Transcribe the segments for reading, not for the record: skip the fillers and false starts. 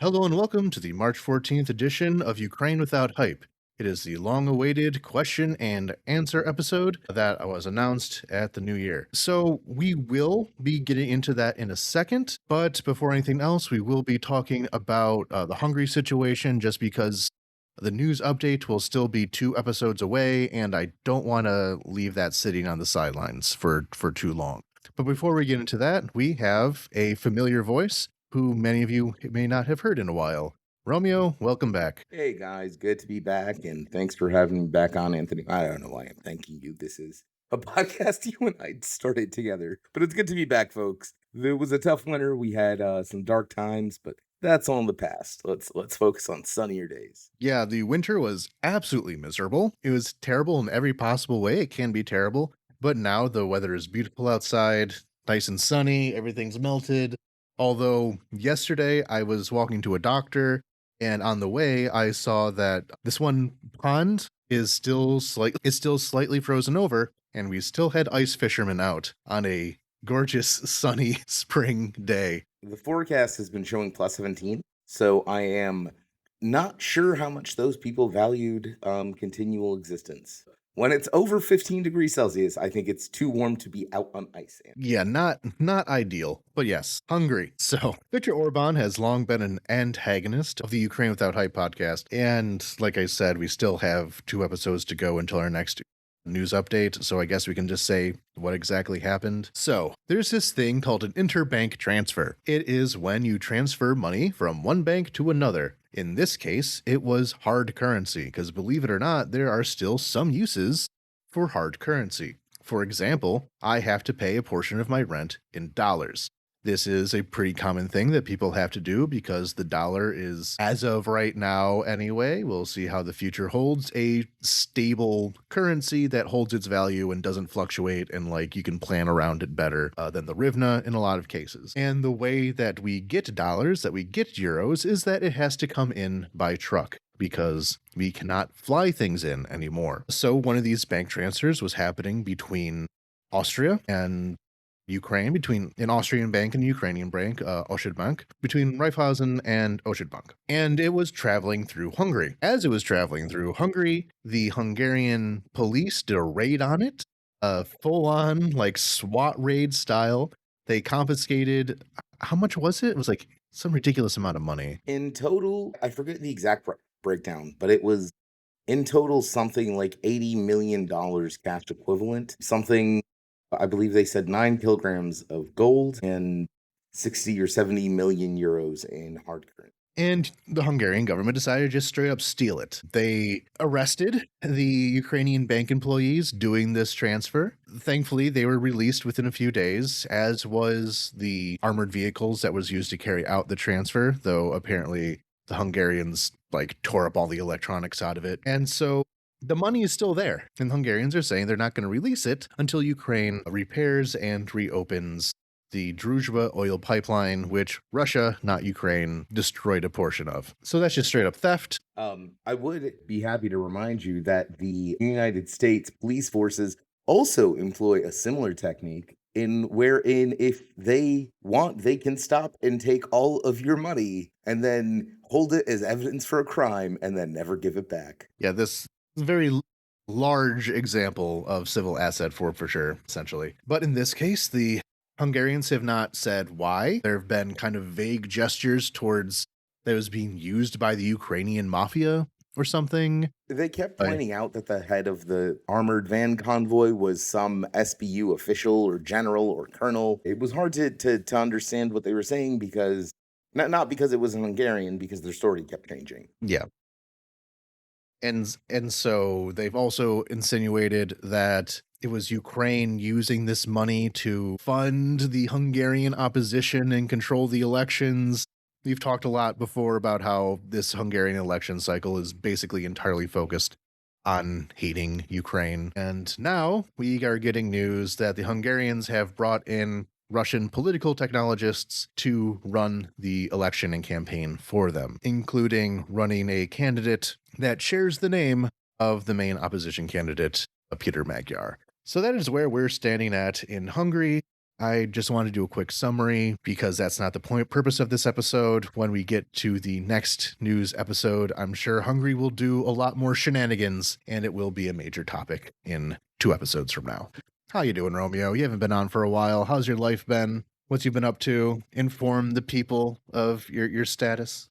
Hello and welcome to the March 14th edition of Ukraine Without Hype. It is the long awaited question and answer episode that was announced at the new year. So, we will be getting into that in a second, but before anything else, we will be talking about the Hungary situation just because the news update will still be 2 episodes away, and I don't want to leave that sitting on the sidelines for too long. But before we get into that, we have a familiar voice who many of you may not have heard in a while. Romeo, welcome back. Hey guys, good to be back, and thanks for having me back on, Anthony. I don't know why I'm thanking you. This is a podcast you and I started together, but it's good to be back, folks. There was a tough winter. We had some dark times, but that's all in the past. Let's focus on sunnier days. Yeah, the winter was absolutely miserable. It was terrible in every possible way. It can be terrible, but now the weather is beautiful outside, nice and sunny, everything's melted. Although yesterday I was walking to a doctor, and on the way I saw that this one pond is still slightly frozen over, and we still had ice fishermen out on a gorgeous sunny spring day. The forecast has been showing plus 17, so I am not sure how much those people valued continual existence. When it's over 15 degrees Celsius, I think it's too warm to be out on ice. Yeah, not ideal, but yes, Hungary. So Viktor Orban has long been an antagonist of the Ukraine Without Hype podcast, and like I said, we still have 2 episodes to go until our next news update, so I guess we can just say what exactly happened. So, there's this thing called an interbank transfer. It is when you transfer money from one bank to another. In this case, it was hard currency, because believe it or not, there are still some uses for hard currency. For example, I have to pay a portion of my rent in dollars. This is a pretty common thing that people have to do because the dollar is, as of right now anyway, we'll see how the future holds, a stable currency that holds its value and doesn't fluctuate, and like you can plan around it better than the hryvnia in a lot of cases. And the way that we get dollars, that we get euros, is that it has to come in by truck, because we cannot fly things in anymore. So one of these bank transfers was happening between Austria and Ukraine, between an Austrian bank and a Ukrainian bank, Oshid Bank, between Raiffeisen and Oshid Bank. And it was traveling through Hungary. As it was traveling through Hungary, the Hungarian police did a raid on it, a full-on, like, SWAT raid style. They confiscated, how much was it? It was like some ridiculous amount of money. In total, I forget the exact breakdown, but it was in total something like $80 million cash equivalent. Something, I believe they said 9 kilograms of gold and 60 or 70 million euros in hard currency. And the Hungarian government decided to just straight up steal it. They arrested the Ukrainian bank employees doing this transfer. Thankfully, they were released within a few days, as was the armored vehicles that was used to carry out the transfer, though apparently the Hungarians like tore up all the electronics out of it. And so the money is still there. And the Hungarians are saying they're not going to release it until Ukraine repairs and reopens the Druzhba oil pipeline, which Russia, not Ukraine, destroyed a portion of. So that's just straight up theft. I would be happy to remind you that the United States police forces also employ a similar technique in wherein if they want, they can stop and take all of your money and then hold it as evidence for a crime and then never give it back. Yeah, this is a very large example of civil asset forfeiture, essentially. But in this case, the Hungarians have not said why. There have been kind of vague gestures towards that it was being used by the Ukrainian mafia or something. They kept pointing out that the head of the armored van convoy was some SBU official or general or colonel. It was hard to understand what they were saying because not because it was an Hungarian, because their story kept changing. Yeah. And so they've also insinuated that it was Ukraine using this money to fund the Hungarian opposition and control the elections. We've talked a lot before about how this Hungarian election cycle is basically entirely focused on hating Ukraine. And now we are getting news that the Hungarians have brought in Russian political technologists to run the election and campaign for them, including running a candidate that shares the name of the main opposition candidate, Peter Magyar. So that is where we're standing at in Hungary. I just want to do a quick summary because that's not the purpose of this episode. When we get to the next news episode, I'm sure Hungary will do a lot more shenanigans, and it will be a major topic in 2 episodes from now. How you doing, Romeo? You haven't been on for a while. How's your life been? What you been up to? Inform the people of your status.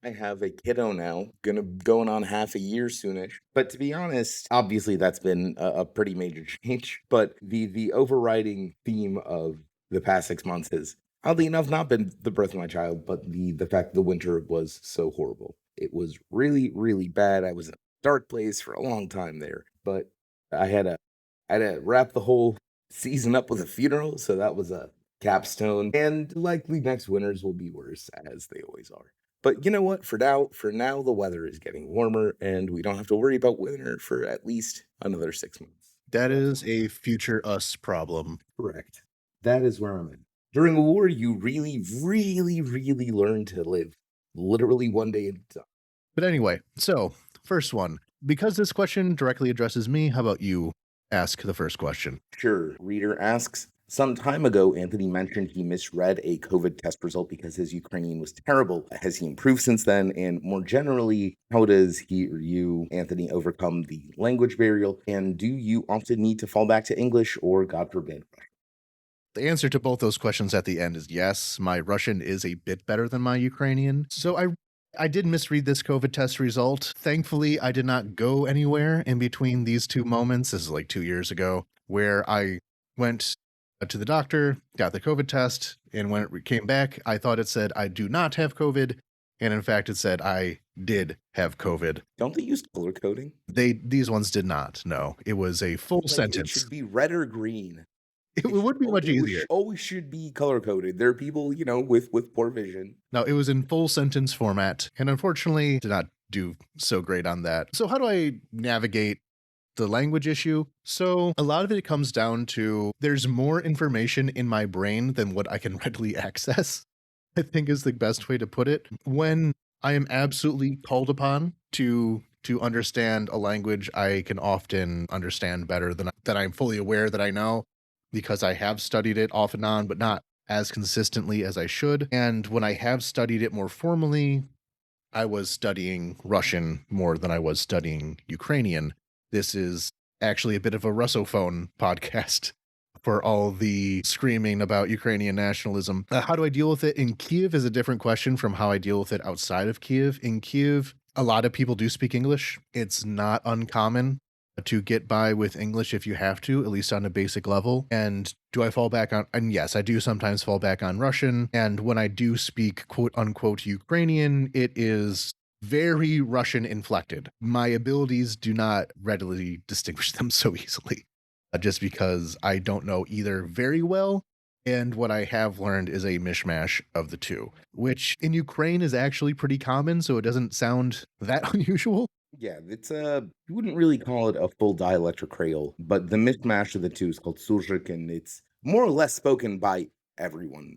I have a kiddo now, going on half a year soonish. But to be honest, obviously that's been a pretty major change. But the overriding theme of the past 6 months has, oddly enough, not been the birth of my child, but the fact the winter was so horrible. It was really, really bad. I was in a dark place for a long time there. But I had a I had to wrap the whole season up with a funeral, so that was a capstone. And likely next winters will be worse, as they always are. But you know what? For now, the weather is getting warmer, and we don't have to worry about winter for at least another 6 months. That That's is a future us problem. correct. That is where I'm at. During a war, you really, really, really learn to live literally one day at a time. But anyway, so first one. Because this question directly addresses me, how about you ask the first question? Sure. Reader asks, some time ago, Anthony mentioned he misread a COVID test result because his Ukrainian was terrible. Has he improved since then? And more generally, how does he or you, Anthony, overcome the language barrier? And do you often need to fall back to English or, God forbid? The answer to both those questions at the end is yes. My Russian is a bit better than my Ukrainian. So I did misread this COVID test result. Thankfully, I did not go anywhere in between these two moments. This is like 2 years ago, where I went to the doctor, got the COVID test, and when it came back, I thought it said I do not have COVID, and in fact, it said I did have COVID. Don't they use color coding? These ones did not. No, it was a full Like, it sentence. should be red or green. It would be much easier. Always should be color coded. There are people, with poor vision. No, it was in full sentence format, and unfortunately did not do so great on that. So how do I navigate the language issue? So a lot of it comes down to there's more information in my brain than what I can readily access, I think is the best way to put it. When I am absolutely called upon to understand a language, I can often understand better than I'm fully aware that I know because I have studied it off and on, but not as consistently as I should. And when I have studied it more formally, I was studying Russian more than I was studying Ukrainian. This is actually a bit of a Russophone podcast for all the screaming about Ukrainian nationalism. How do I deal with it in Kiev is a different question from how I deal with it outside of Kiev. In Kiev, a lot of people do speak English. It's not uncommon to get by with English if you have to, at least on a basic level. And do I fall back on, and yes, I do sometimes fall back on Russian. And when I do speak quote unquote Ukrainian, it is very Russian inflected. My abilities do not readily distinguish them so easily, just because I don't know either very well. And what I have learned is a mishmash of the two, which in Ukraine is actually pretty common, so it doesn't sound that unusual. Yeah, it's you wouldn't really call it a full dialect or creole, but the mishmash of the two is called Surzhyk, and it's more or less spoken by everyone.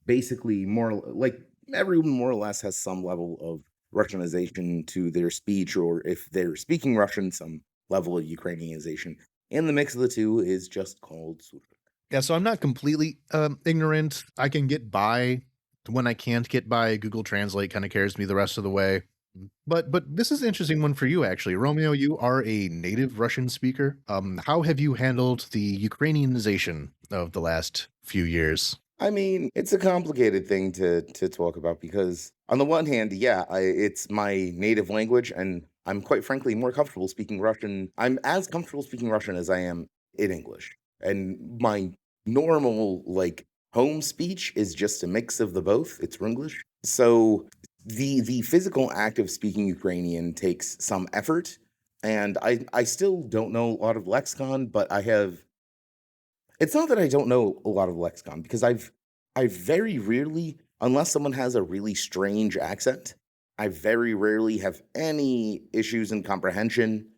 Basically, like everyone more or less has some level of Russianization to their speech, or if they're speaking Russian, some level of Ukrainianization. And the mix of the two is just called Surzhyk. Yeah, so I'm not completely ignorant. I can get by. When I can't get by, Google Translate kind of carries me the rest of the way. But this is an interesting one for you, actually. Romeo, you are a native Russian speaker. How have you handled the Ukrainianization of the last few years? I mean, it's a complicated thing to talk about because on the one hand, yeah, it's my native language, and I'm quite frankly more comfortable speaking Russian. I'm as comfortable speaking Russian as I am in English, and my normal like home speech is just a mix of the both. It's English, so the physical act of speaking Ukrainian takes some effort, and I still don't know a lot of lexicon, but I have it's not that I don't know a lot of lexicon because I very rarely, unless someone has a really strange accent, I very rarely have any issues in comprehension.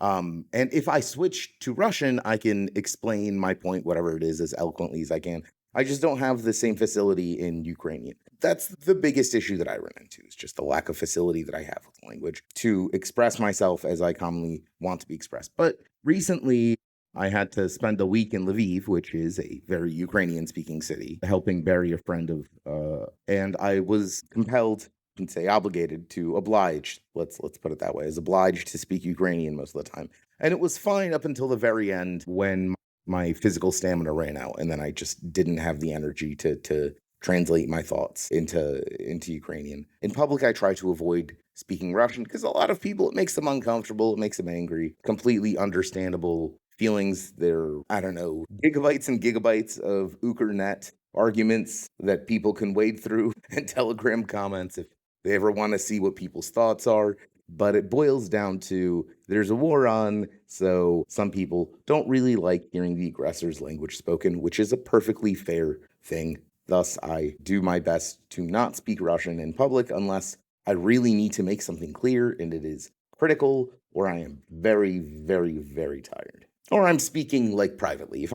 And if I switch to Russian, I can explain my point, whatever it is, as eloquently as I can. I just don't have the same facility in Ukrainian. That's the biggest issue that I run into, is just the lack of facility that I have with language to express myself as I commonly want to be expressed. But recently, I had to spend a week in Lviv, which is a very Ukrainian-speaking city, helping bury a friend of, and I was compelled, I can say obligated to oblige. Let's put it that way. I was obliged to speak Ukrainian most of the time, and it was fine up until the very end when my physical stamina ran out, and then I just didn't have the energy to translate my thoughts into Ukrainian. In public, I try to avoid speaking Russian because a lot of people, it makes them uncomfortable, it makes them angry. Completely understandable feelings. They're, I don't know, gigabytes and gigabytes of Ukernet arguments that people can wade through and Telegram comments if they ever want to see what people's thoughts are. But it boils down to there's a war on, so some people don't really like hearing the aggressor's language spoken, which is a perfectly fair thing. Thus, I do my best to not speak Russian in public unless I really need to make something clear and it is critical, or I am very, very, very tired. Or I'm speaking like privately,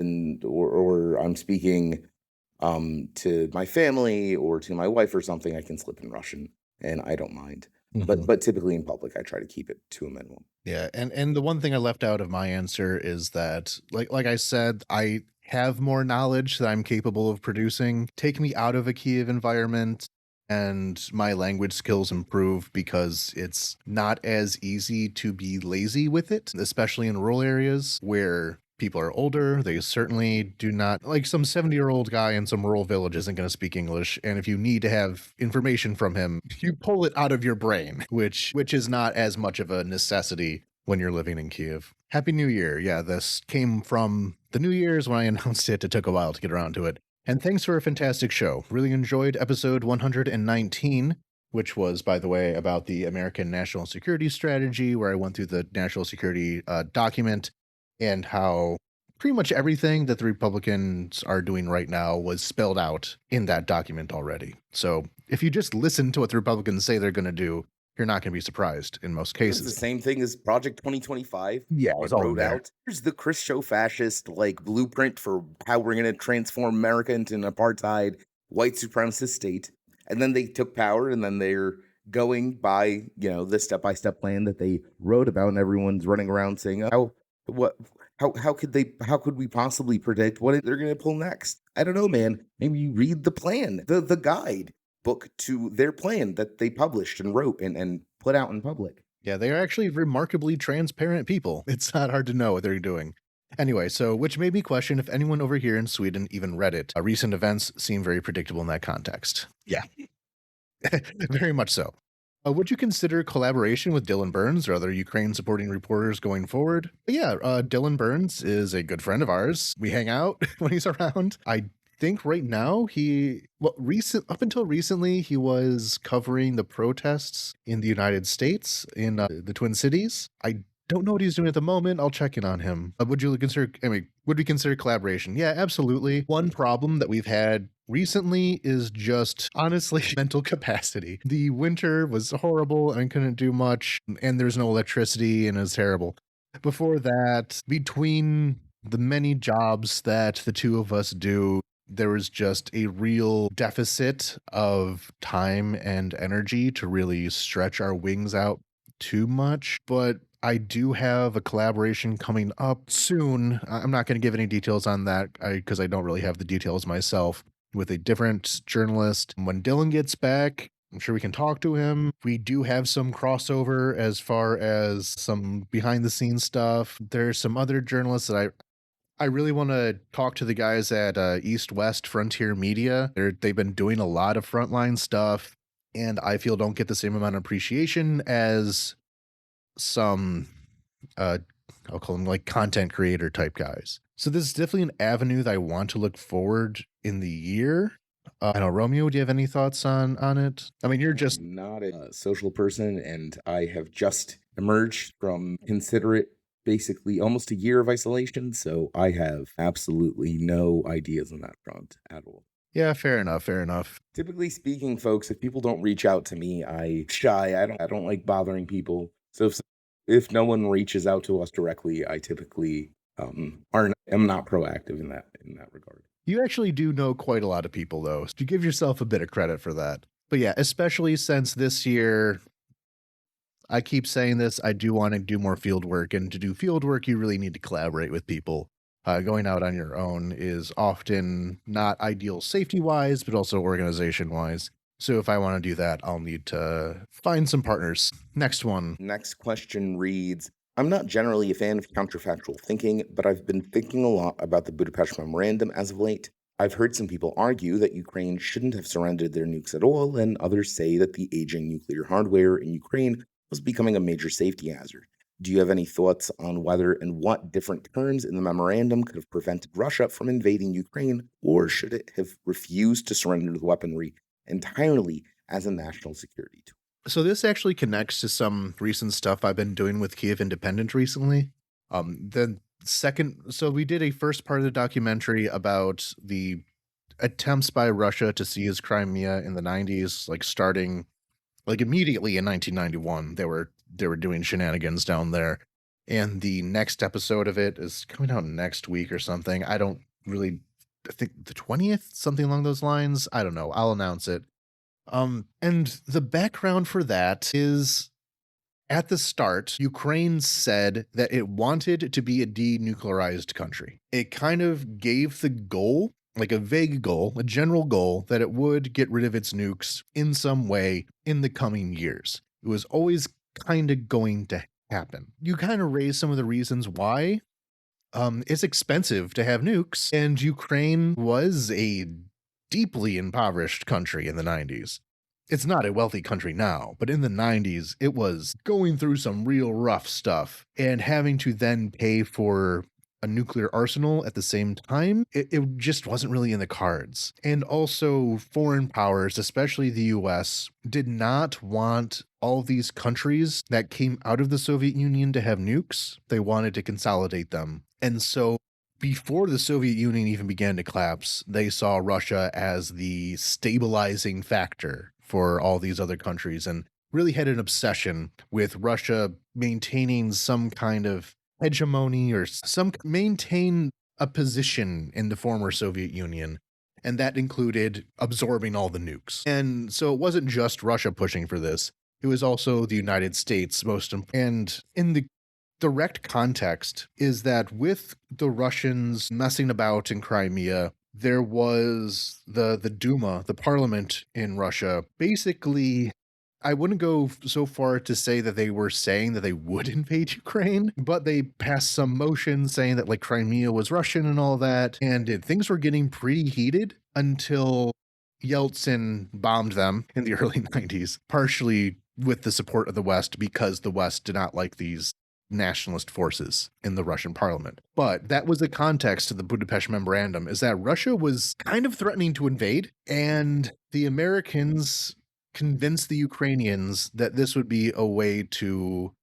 or I'm speaking to my family or to my wife or something, I can slip in Russian and I don't mind. Mhm. But typically in public, I try to keep it to a minimum. Yeah, and the one thing I left out of my answer is that, like I said, I have more knowledge that I'm capable of producing. Take me out of a Kiev environment, and my language skills improve because it's not as easy to be lazy with it, especially in rural areas where people are older. They certainly do not, like some 70-year-old guy in some rural village isn't going to speak English. And if you need to have information from him, you pull it out of your brain, which is not as much of a necessity when you're living in Kiev. Happy New Year. Yeah, this came from the New Year's when I announced it. It took a while to get around to it. And thanks for a fantastic show. Really enjoyed episode 119, which was, by the way, about the American national security strategy, where I went through the national security document and how pretty much everything that the Republicans are doing right now was spelled out in that document already. So if you just listen to what the Republicans say they're going to do, you're not going to be surprised in most It was the cases. same thing as Project 2025. Yeah, it was It all in wrote there. out here's the Christo fascist like blueprint for how we're going to transform America into an apartheid white supremacist state. And then they took power and then they're going by, the step-by-step plan that they wrote about and everyone's running around saying, "Oh, what how could we possibly predict what they're going to pull next?" I don't know, man. Maybe you read the plan, the guide book to their plan that they published and wrote and put out in public. Yeah, they are actually remarkably transparent people. It's not hard to know what they're doing. Anyway, so which made me question if anyone over here in Sweden even read it. Recent events seem very predictable in that context. Yeah, very much so. Would you consider collaboration with Dylan Burns or other Ukraine supporting reporters going forward? Yeah, Dylan Burns is a good friend of ours. We hang out when he's around. I think right now up until recently he was covering the protests in the United States in the Twin Cities. I don't know what he's doing at the moment. I'll check in on him. Would we consider collaboration? Yeah, absolutely. One problem that we've had recently is just honestly mental capacity. The winter was horrible and I couldn't do much, and there's no electricity and it was terrible. Before that, between the many jobs that the two of us do, there was just a real deficit of time and energy to really stretch our wings out too much. But I do have a collaboration coming up soon. I'm not going to give any details on that because I don't really have the details myself, with a different journalist. When Dylan gets back, I'm sure we can talk to him. We do have some crossover as far as some behind the scenes stuff. There's some other journalists that I really want to talk to the guys at East West Frontier Media. They've been doing a lot of frontline stuff, and I feel don't get the same amount of appreciation as some I'll call them like content creator type guys. So this is definitely an avenue that I want to look forward in the year. I know, Romeo, do you have any thoughts on it? I mean, you're I just am not a social person, and I have just emerged from considerate, basically almost a year of isolation. So I have absolutely no ideas on that front at all. yeah, fair enough, fair enough. Typically speaking, folks, if people don't reach out to me, I shy. I don't like bothering people. So if no one reaches out to us directly, I typically am not proactive in that regard. You actually do know quite a lot of people though. So you give yourself a bit of credit for that. But yeah, especially since this year I keep saying this. I do want to do more field work, and to do field work, you really need to collaborate with people. Going out on your own is often not ideal safety wise, but also organization wise. So if I want to do that, I'll need to find some partners. Next one. Next question reads, I'm not generally a fan of counterfactual thinking, but I've been thinking a lot about the Budapest Memorandum as of late. I've heard some people argue that Ukraine shouldn't have surrendered their nukes at all, and others say that the aging nuclear hardware in Ukraine was becoming a major safety hazard. Do you have any thoughts on whether and what different terms in the memorandum could have prevented Russia from invading Ukraine, or should it have refused to surrender the weaponry entirely as a national security tool? So this actually connects to some recent stuff I've been doing with Kiev Independent recently. The second, so we did a first part of the documentary about the attempts by Russia to seize Crimea in the 90s, like starting like immediately in 1991. They were doing shenanigans down there. And the next episode of it is coming out next week or something. I don't really I think the 20th, something along those lines. I don't know. I'll announce it. And the background for that is at the start, Ukraine said that it wanted to be a denuclearized country. It kind of gave the goal, like a vague goal, a general goal, that it would get rid of its nukes in some way in the coming years. It was always kind of going to happen. You kind of raise some of the reasons why. It's expensive to have nukes, and Ukraine was a deeply impoverished country in the 90s. It's not a wealthy country now, but in the 90s, it was going through some real rough stuff, and having to then pay for a nuclear arsenal at the same time, it just wasn't really in the cards. And also, foreign powers, especially the US, did not want all these countries that came out of the Soviet Union to have nukes. They wanted to consolidate them. And so before the Soviet Union even began to collapse, they saw Russia as the stabilizing factor for all these other countries and really had an obsession with Russia maintaining some kind of hegemony or some maintain a position in the former Soviet Union. And that included absorbing all the nukes. And so it wasn't just Russia pushing for this. It was also the United States and in the direct context is that with the Russians messing about in Crimea, there was the Duma, the parliament in Russia. Basically, I wouldn't go so far to say that they were saying that they would invade Ukraine, but they passed some motion saying that like Crimea was Russian and all that, and things were getting pretty heated until Yeltsin bombed them in the early 90s, partially with the support of the West because the West did not like these nationalist forces in the Russian parliament. But that was the context of the Budapest Memorandum, is that Russia was kind of threatening to invade, and the Americans convinced the Ukrainians that this would be a way to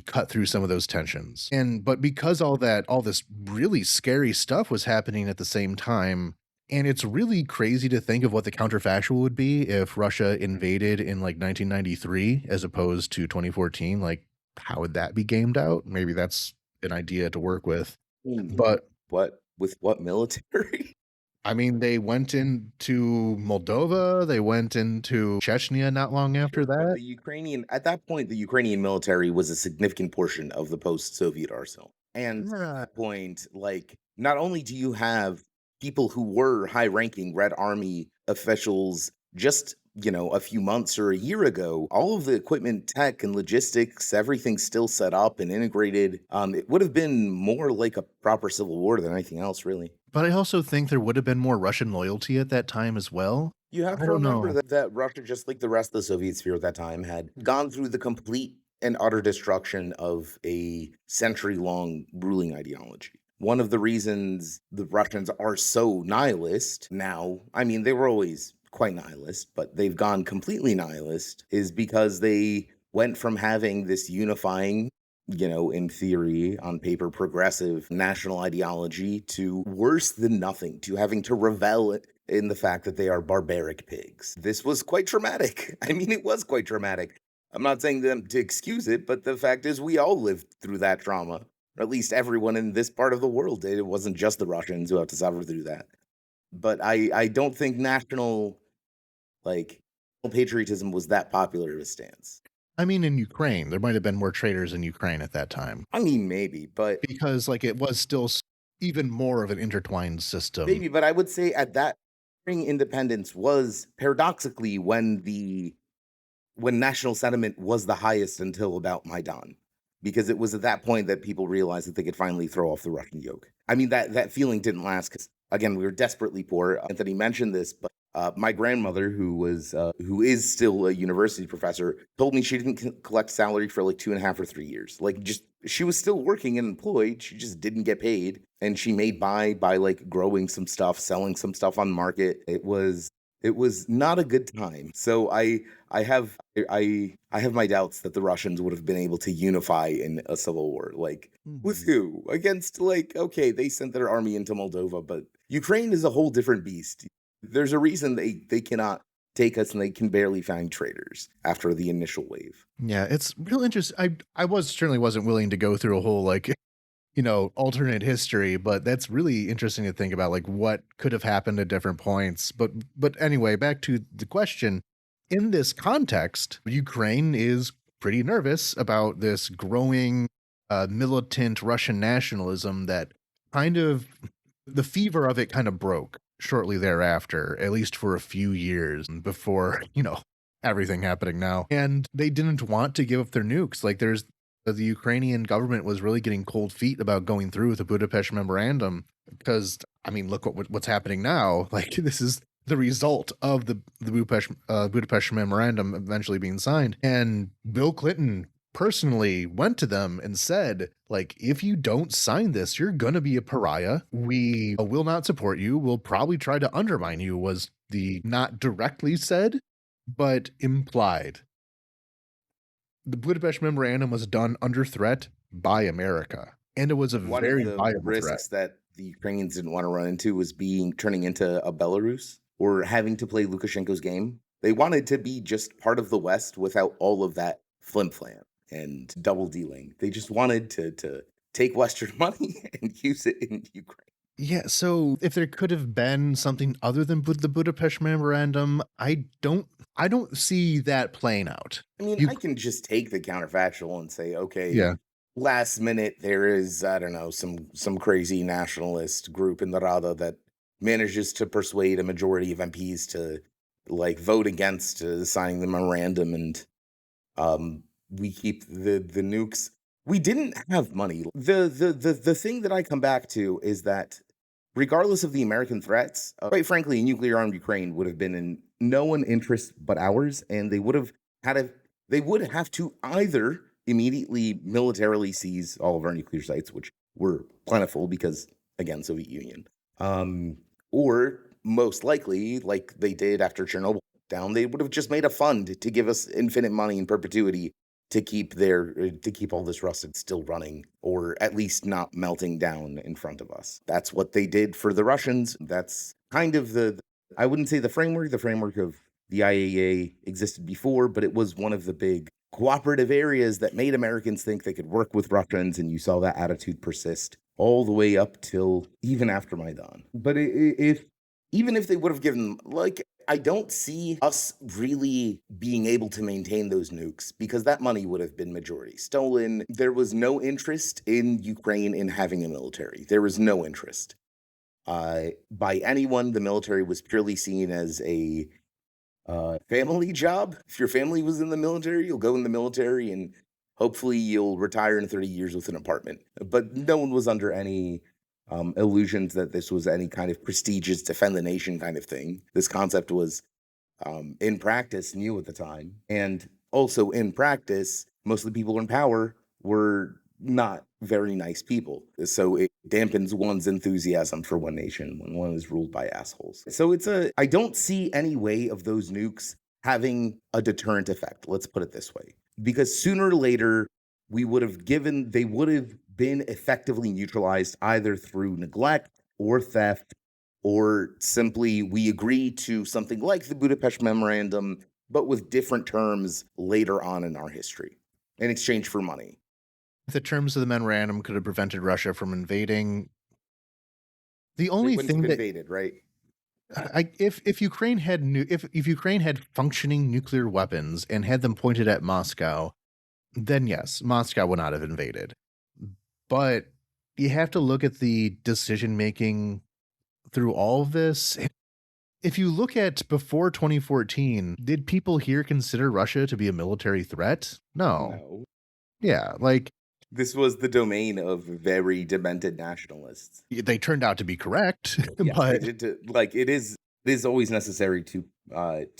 cut through some of those tensions. And but because all this really scary stuff was happening at the same time, and it's really crazy to think of what the counterfactual would be if Russia invaded in like 1993 as opposed to 2014. Like, how would that be gamed out? Maybe that's an idea to work with. Hmm. But What with what military? I mean, they went into Moldova, they went into Chechnya not long after Sure, but that. the Ukrainian at that point, the Ukrainian military was a significant portion of the post-Soviet arsenal. And at Yeah. that point, like, not only do you have people who were high-ranking Red Army officials just, a few months or a year ago, all of the equipment, tech, and logistics, everything's still set up and integrated. It would have been more like a proper civil war than anything else, really. But I also think there would have been more Russian loyalty at that time as well. You have I to don't remember know. that Russia, just like the rest of the Soviet sphere at that time, had gone through the complete and utter destruction of a century long ruling ideology. One of the reasons the Russians are so nihilist now, I mean, they were always quite nihilist, but they've gone completely nihilist, is because they went from having this unifying, in theory, on paper, progressive national ideology to worse than nothing, to having to revel in the fact that they are barbaric pigs. This was quite traumatic. I mean, it was quite traumatic. I'm not saying them to excuse it, but the fact is, we all lived through that trauma. Or at least everyone in this part of the world did. It wasn't just the Russians who have to suffer through that. But I don't think national, like, patriotism was that popular of a stance. I mean, in Ukraine, there might have been more traitors in Ukraine at that time I mean, maybe, but because, like, it was still even more of an intertwined system. I would say at that spring independence was paradoxically when national sentiment was the highest until about Maidan, because it was at that point that people realized that they could finally throw off the Russian yoke. I mean, that feeling didn't last because again, we were desperately poor. Anthony mentioned this, but my grandmother, who is still a university professor, told me she didn't collect salary for like 2.5 or 3 years. Like, just she was still working and employed, she just didn't get paid, and she made by like growing some stuff, selling some stuff on market. It was not a good time. So I have I have my doubts that the Russians would have been able to unify in a civil war. Like, with Mhm. who? Against, like, okay, they sent their army into Moldova, but Ukraine is a whole different beast. There's a reason they cannot take us, and they can barely find traitors after the initial wave. Yeah, it's real interesting. I was certainly wasn't willing to go through a whole, like, alternate history, but that's really interesting to think about, like, what could have happened at different points. But anyway, back to the question. In this context, Ukraine is pretty nervous about this growing militant Russian nationalism that kind of the fever of it kind of broke shortly thereafter, at least for a few years before, everything happening now. And they didn't want to give up their nukes. Like, the Ukrainian government was really getting cold feet about going through with the Budapest memorandum because, I mean, look what's happening now. Like, this is the result of the Budapest memorandum eventually being signed. And Bill Clinton personally went to them and said, like, if you don't sign this, you're going to be a pariah. We will not support you. We'll probably try to undermine you, was the not directly said, but implied. The Budapest Memorandum was done under threat by America, and it was a One of very the viable threat. risks that the Ukrainians didn't want to run into was turning into a Belarus or having to play Lukashenko's game. They wanted to be just part of the West without all of that flim flam and double dealing. They just wanted to take Western money and use it in Ukraine. Yeah, so if there could have been something other than the Budapest Memorandum, I don't see that playing out. I mean, You I can just take the counterfactual and say, okay, Yeah. last minute there is, I don't know, some crazy nationalist group in the Rada that manages to persuade a majority of MPs to like vote against signing the memorandum, and we keep the nukes. We didn't have money. The thing that I come back to is that regardless of the American threats, quite frankly, a nuclear armed Ukraine would have been in no one interest but ours, and they would have to either immediately militarily seize all of our nuclear sites, which were plentiful because again, Soviet Union, um, or most likely, like they did after Chernobyl down, they would have just made a fund to give us infinite money in perpetuity to keep all this rusted still running, or at least not melting down in front of us. That's what they did for the Russians. That's kind of I wouldn't say the framework. The framework of the IAEA existed before, but it was one of the big cooperative areas that made Americans think they could work with Russians, and you saw that attitude persist all the way up till even after Maidan. But if even if they would have given, like, I don't see us really being able to maintain those nukes because that money would have been majority stolen. There was no interest in Ukraine in having a military. There was no interest by anyone. The military was purely seen as a family job. If your family was in the military, you'll go in the military and hopefully you'll retire in 30 years with an apartment. But no one was under any illusions that this was any kind of prestigious defend the nation kind of thing. This concept was in practice new at the time. And also in practice, most of the people in power were not very nice people. So it dampens one's enthusiasm for one nation when one is ruled by assholes. So I don't see any way of those nukes having a deterrent effect. Let's put it this way. Because sooner or later, they would have been effectively neutralized either through neglect or theft, or simply we agree to something like the Budapest Memorandum, but with different terms later on in our history in exchange for money. The terms of the memorandum could have prevented Russia from invading. The They only wouldn't have thing that invaded, right? If Ukraine had if Ukraine had functioning nuclear weapons and had them pointed at Moscow, then yes, Moscow would not have invaded. But you have to look at the decision making through all of this. If you look at before 2014, did people here consider Russia to be a military threat? No. No. Yeah, like This was the domain of very demented nationalists. they turned out to be correct, Yes, they but did like it is always necessary to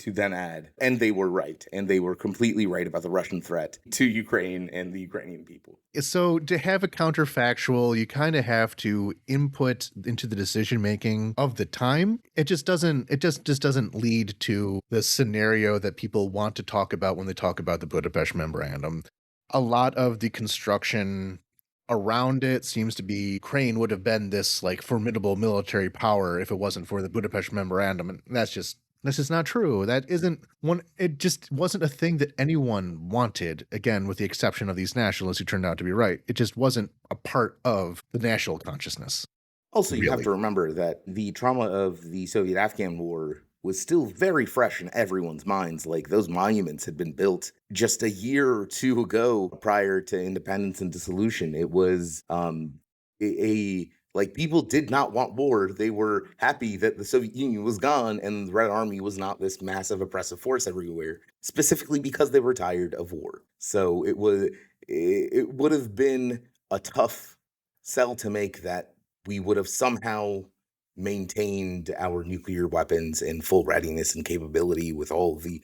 then add, and they were right, and they were completely right about the Russian threat to Ukraine and the Ukrainian people. so to have a counterfactual, you kind of have to input into the decision making of the time. It just doesn't lead to the scenario that people want to talk about when they talk about the Budapest Memorandum. A lot of the construction around it seems to be Ukraine would have been this like formidable military power if it wasn't for the Budapest Memorandum, and that's just not true. That isn't one. It just wasn't a thing that anyone wanted. Again, with the exception of these nationalists who turned out to be right, it just wasn't a part of the national consciousness. Also, you have Really, to remember that the trauma of the Soviet Afghan War was still very fresh in everyone's minds. Like those monuments had been built just a year or two ago prior to independence and dissolution. It was like people did not want war. They were happy that the Soviet Union was gone and the Red Army was not this massive oppressive force everywhere, specifically because they were tired of war. So it would have been a tough sell to make that we would have somehow maintained our nuclear weapons in full readiness and capability with all the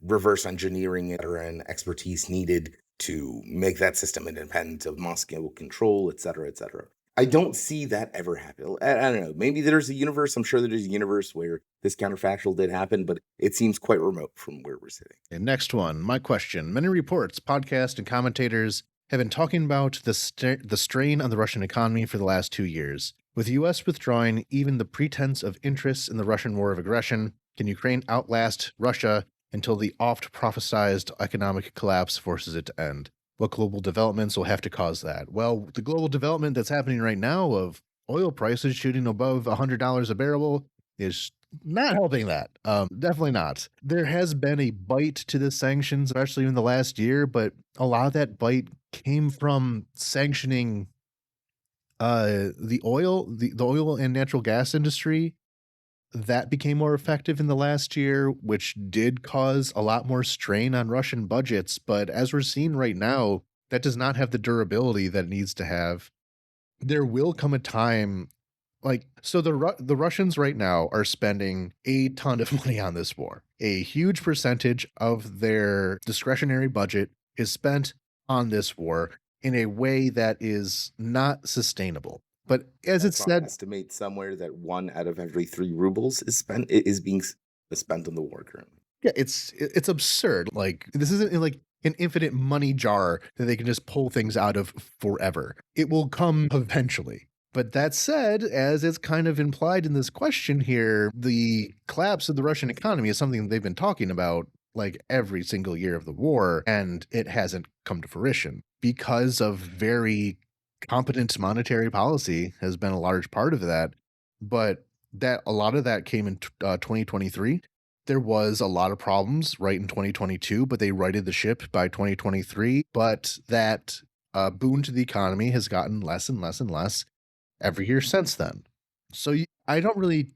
reverse engineering and expertise needed to make that system independent of Moscow control, et cetera, et cetera. I don't see that ever happen. I don't know. Maybe there's a universe. I'm sure there's a universe where this counterfactual did happen, but it seems quite remote from where we're sitting. and next one, my question. Many reports, podcasts, and commentators have been talking about the strain on the Russian economy for the last 2 years. With the U.S. withdrawing even the pretense of interest in the Russian war of aggression, can Ukraine outlast Russia until the oft prophesized economic collapse forces it to end? What global developments will have to cause that? Well, the global development that's happening right now of oil prices shooting above $100 a barrel is not helping that. Definitely not. There has been a bite to the sanctions, especially in the last year, but a lot of that bite came from sanctioning the oil and natural gas industry. That became more effective in the last year, which did cause a lot more strain on Russian budgets. But as we're seeing right now, that does not have the durability that it needs to have. There will come a time so the Russians right now are spending a ton of money on this war. A huge percentage of their discretionary budget is spent on this war in a way that is not sustainable. But as I it saw an said, estimate somewhere that 1 out of every 3 rubles is being spent on the war currently. yeah, it's absurd. Like this isn't like an infinite money jar that they can just pull things out of forever. It will come eventually. But that said, as it's kind of implied in this question here, the collapse of the Russian economy is something they've been talking about like every single year of the war, and it hasn't come to fruition because of very competent monetary policy has been a large part of that. But that a lot of that came in 2023. There was a lot of problems right in 2022, but they righted the ship by 2023. But that boon to the economy has gotten less and less and less every year since then. So I can't really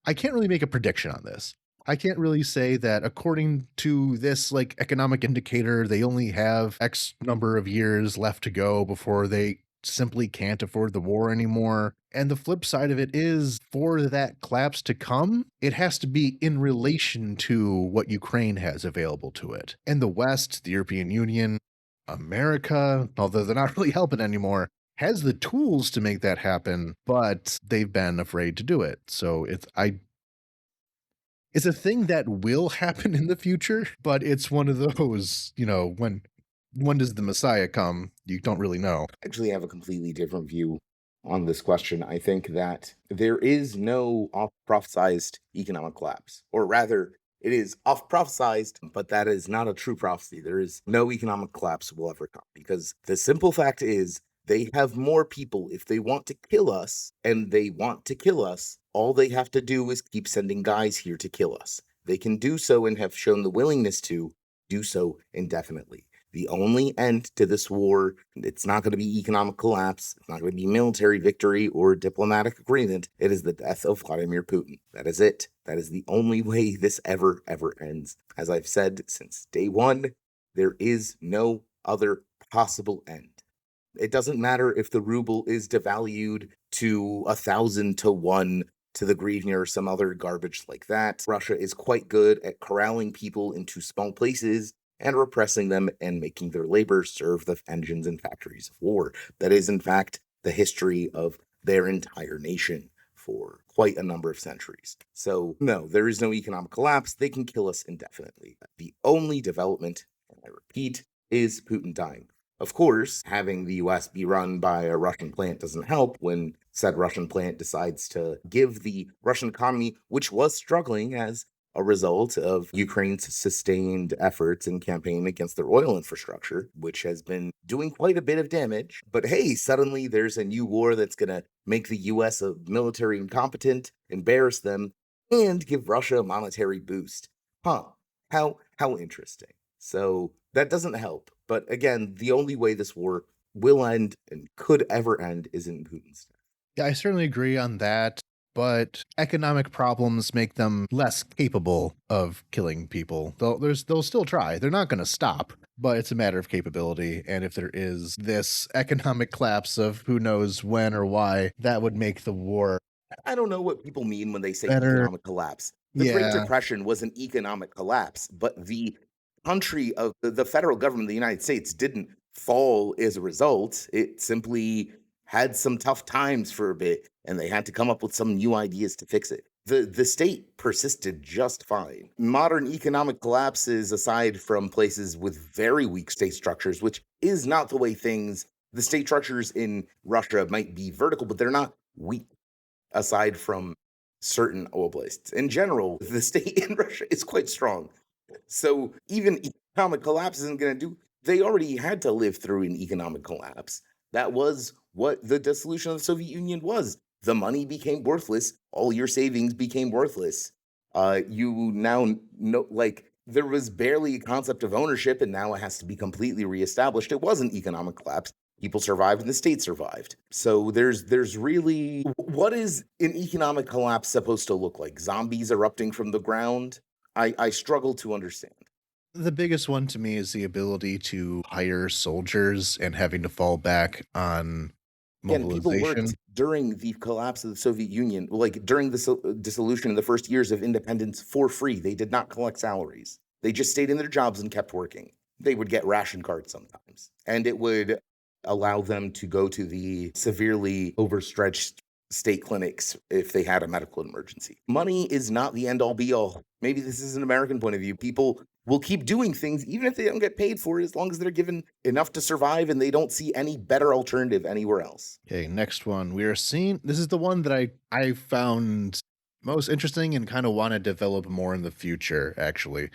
make a prediction on this. I can't really say that according to this like economic indicator, they only have X number of years left to go before they simply can't afford the war anymore. And the flip side of it is for that collapse to come, it has to be in relation to what Ukraine has available to it. And the West, the European Union, America, although they're not really helping anymore, has the tools to make that happen, but they've been afraid to do it. So it's a thing that will happen in the future, but it's one of those, when does the Messiah come? You don't really know. Actually have a completely different view on this question. I think that there is no off prophesized economic collapse, or rather, it is off prophesized, but that is not a true prophecy. There is no economic collapse will ever come because the simple fact is They have more people. If they want to kill us and they want to kill us, all they have to do is keep sending guys here to kill us. They can do so and have shown the willingness to do so indefinitely. The only end to this war, it's not going to be economic collapse, it's not going to be military victory or diplomatic agreement. It is the death of Vladimir Putin. That is it. That is the only way this ever ends. As I've said since day one, there is no other possible end. It doesn't matter if the ruble is devalued to 1,000 to 1 to the hryvnia or some other garbage like that. Russia is quite good at corralling people into small places and repressing them and making their labor serve the engines and factories of war. That is, in fact, the history of their entire nation for quite a number of centuries. So, no, there is no economic collapse. They can kill us indefinitely. The only development, and I repeat, is Putin dying. Of course, having the US be run by a Russian plant doesn't help when said Russian plant decides to give the Russian economy, which was struggling as a result of Ukraine's sustained efforts and campaign against their oil infrastructure, which has been doing quite a bit of damage. But hey, suddenly there's a new war that's going to make the US a military incompetent, embarrass them, and give Russia a monetary boost. Huh. How interesting. So that doesn't help. But again, the only way this war will end and could ever end is in Putin's death. Yeah, I certainly agree on that, but economic problems make them less capable of killing people. They'll still try. They're not going to stop, but it's a matter of capability. And if there is this economic collapse of who knows when or why, that would make the war I don't know what people mean when they say better. economic collapse. The Great Yeah. Depression was an economic collapse, but the country of the federal government of the United States didn't fall as a result. It simply had some tough times for a bit, and they had to come up with some new ideas to fix it. The state persisted just fine. Modern economic collapses, aside from places with very weak state structures, which is not the way things, the state structures in Russia might be vertical, but they're not weak aside from certain oblasts. In general, the state in Russia is quite strong. So even economic collapse isn't going to do, they already had to live through an economic collapse. That was what the dissolution of the Soviet Union was. The money became worthless. All your savings became worthless. You now know, like, there was barely a concept of ownership, and now it has to be completely reestablished. It was an economic collapse. People survived and the state survived. So there's really, what is an economic collapse supposed to look like? Zombies erupting from the ground? I struggle to understand. The biggest one to me is the ability to hire soldiers and having to fall back on Again, people mobilization. worked during the collapse of the Soviet Union, like during the dissolution in the first years of independence for free. They did not collect salaries. They just stayed in their jobs and kept working. They would get ration cards sometimes, and it would allow them to go to the severely overstretched state clinics if they had a medical emergency. Money is not the end all be all. Maybe this is an American point of view. People will keep doing things even if they don't get paid for it, as long as they're given enough to survive and they don't see any better alternative anywhere else. Okay, next one. We are seeing this is the one that I found most interesting and kind of want to develop more in the future, actually.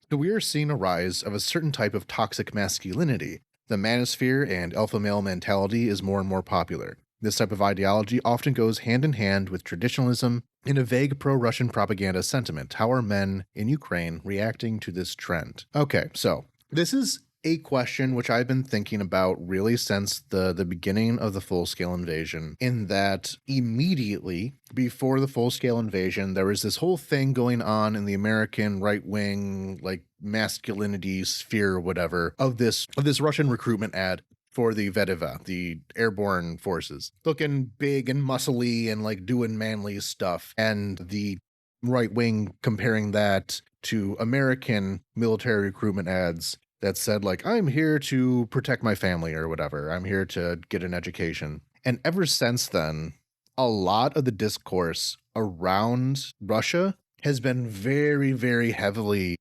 So we are seeing a rise of a certain type of toxic masculinity. The manosphere and alpha male mentality is more and more popular. This type of ideology often goes hand in hand with traditionalism and a vague pro Russian propaganda sentiment. How are men in Ukraine reacting to this trend? Okay, so this is a question which I've been thinking about really since the beginning of the full scale invasion, in that immediately before the full scale invasion, there was this whole thing going on in the American right wing, like masculinity sphere or whatever, of this Russian recruitment ad for the Vedeva, the airborne forces, looking big and muscly and like doing manly stuff. And the right wing comparing that to American military recruitment ads that said, like, I'm here to protect my family or whatever. I'm here to get an education. And ever since then, a lot of the discourse around Russia has been very, very heavily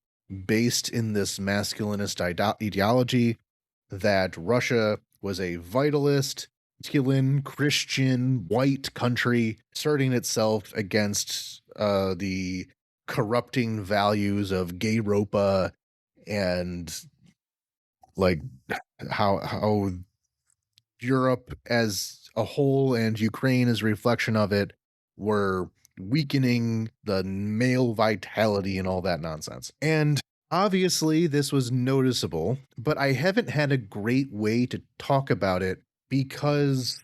based in this masculinist ideology that Russia was a vitalist, masculine, Christian, white country starting itself against the corrupting values of gay ropa and like how Europe as a whole and Ukraine as a reflection of it were weakening the male vitality and all that nonsense. And obviously, this was noticeable, but I haven't had a great way to talk about it because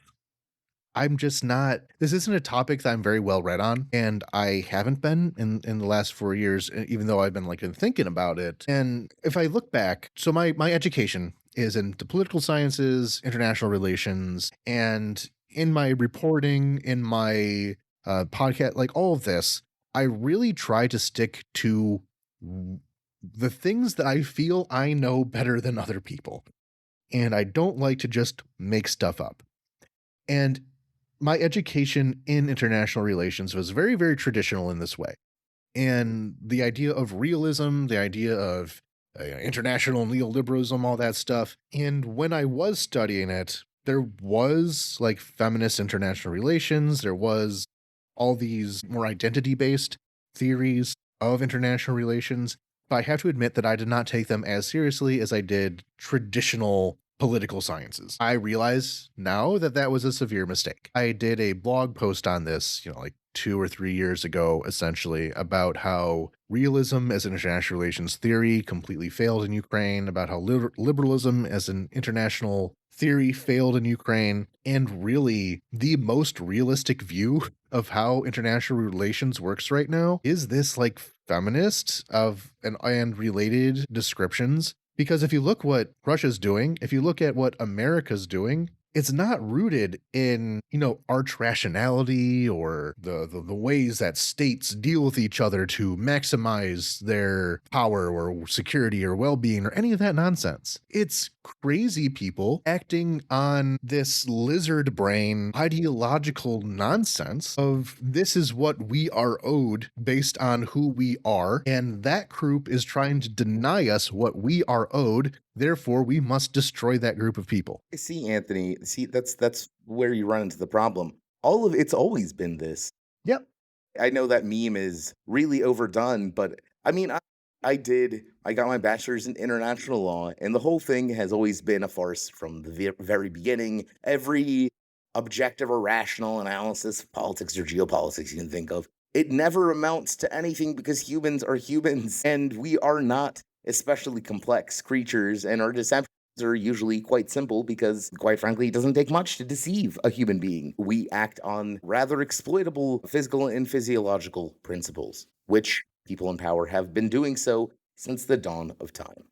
I'm just not this isn't a topic that I'm very well read on, and I haven't been in the last 4 years, even though I've been, like, been thinking about it. And if I look back, so my education is in the political sciences, international relations, and in my reporting, in my, podcast, like, all of this, I really try to stick to w the things that I feel I know better than other people, and I don't like to just make stuff up. And my education in international relations was very, very traditional in this way. And the idea of realism, the idea of international neoliberalism, all that stuff. And when I was studying it, there was like feminist international relations, there was all these more identity based theories of international relations. But I have to admit that I did not take them as seriously as I did traditional political sciences. I realize now that that was a severe mistake. I did a blog post on this, like 2 or 3 years ago, essentially, about how realism as an international relations theory completely failed in Ukraine, about how liberalism as an international theory failed in Ukraine, and really the most realistic view of how international relations works right now is this like feminist of and related descriptions. Because if you look what Russia's doing, if you look at what America's doing, it's not rooted in, arch rationality or the ways that states deal with each other to maximize their power or security or well-being or any of that nonsense. It's crazy people acting on this lizard brain ideological nonsense of this is what we are owed based on who we are, and that group is trying to deny us what we are owed. Therefore, we must destroy that group of people. See, Anthony, see, that's where you run into the problem. All of it's always been this. Yep. I know that meme is really overdone, but I mean, I got my bachelor's in international law, and the whole thing has always been a farce from the very beginning. Every objective or rational analysis of politics or geopolitics you can think of, it never amounts to anything because humans are humans and we are not especially complex creatures, and our deceptions are usually quite simple because, quite frankly, it doesn't take much to deceive a human being. We act on rather exploitable physical and physiological principles, which people in power have been doing so since the dawn of time.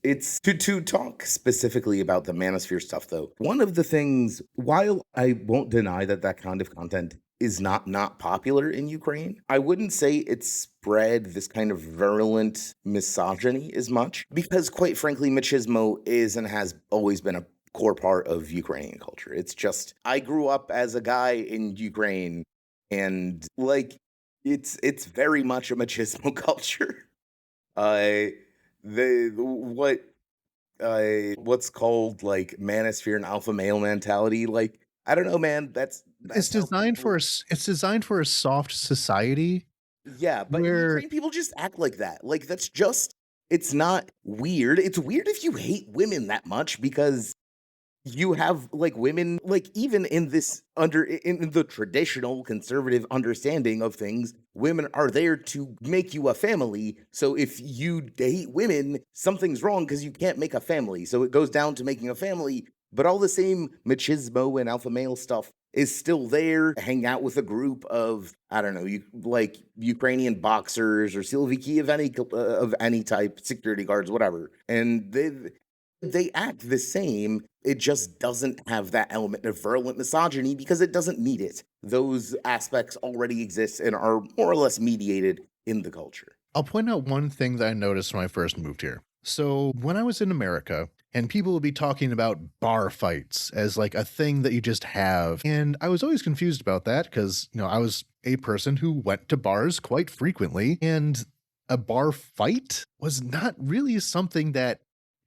It's to talk specifically about the manosphere stuff, though. One of the things, while I won't deny that that kind of content is not popular in Ukraine, I wouldn't say it's spread this kind of virulent misogyny as much because, quite frankly, machismo is and has always been a core part of Ukrainian culture. It's just I grew up as a guy in Ukraine, and like it's very much a machismo culture. I the what what's called like manosphere and alpha male mentality, like I don't know, man, It's that's how designed people. for it's designed for a soft society Yeah, but in where Ukraine people just act like that. Like that's just it's not weird. It's weird if you hate women that much because you have like women, like even in this in the traditional conservative understanding of things, women are there to make you a family. So if you hate women, something's wrong because you can't make a family. So it goes down to making a family, but all the same machismo and alpha male stuff is still there. Hang out with a group of I don't know, you like Ukrainian boxers or Silviki of any type, security guards, whatever, and they act the same. It just doesn't have that element of virulent misogyny because it doesn't need it. Those aspects already exist and are more or less mediated in the culture. I'll point out one thing that I noticed when I first moved here. So, when I was in America, and people would be talking about bar fights as like a thing that you just have. And I was always confused about that because, I was a person who went to bars quite frequently, and a bar fight was not really something that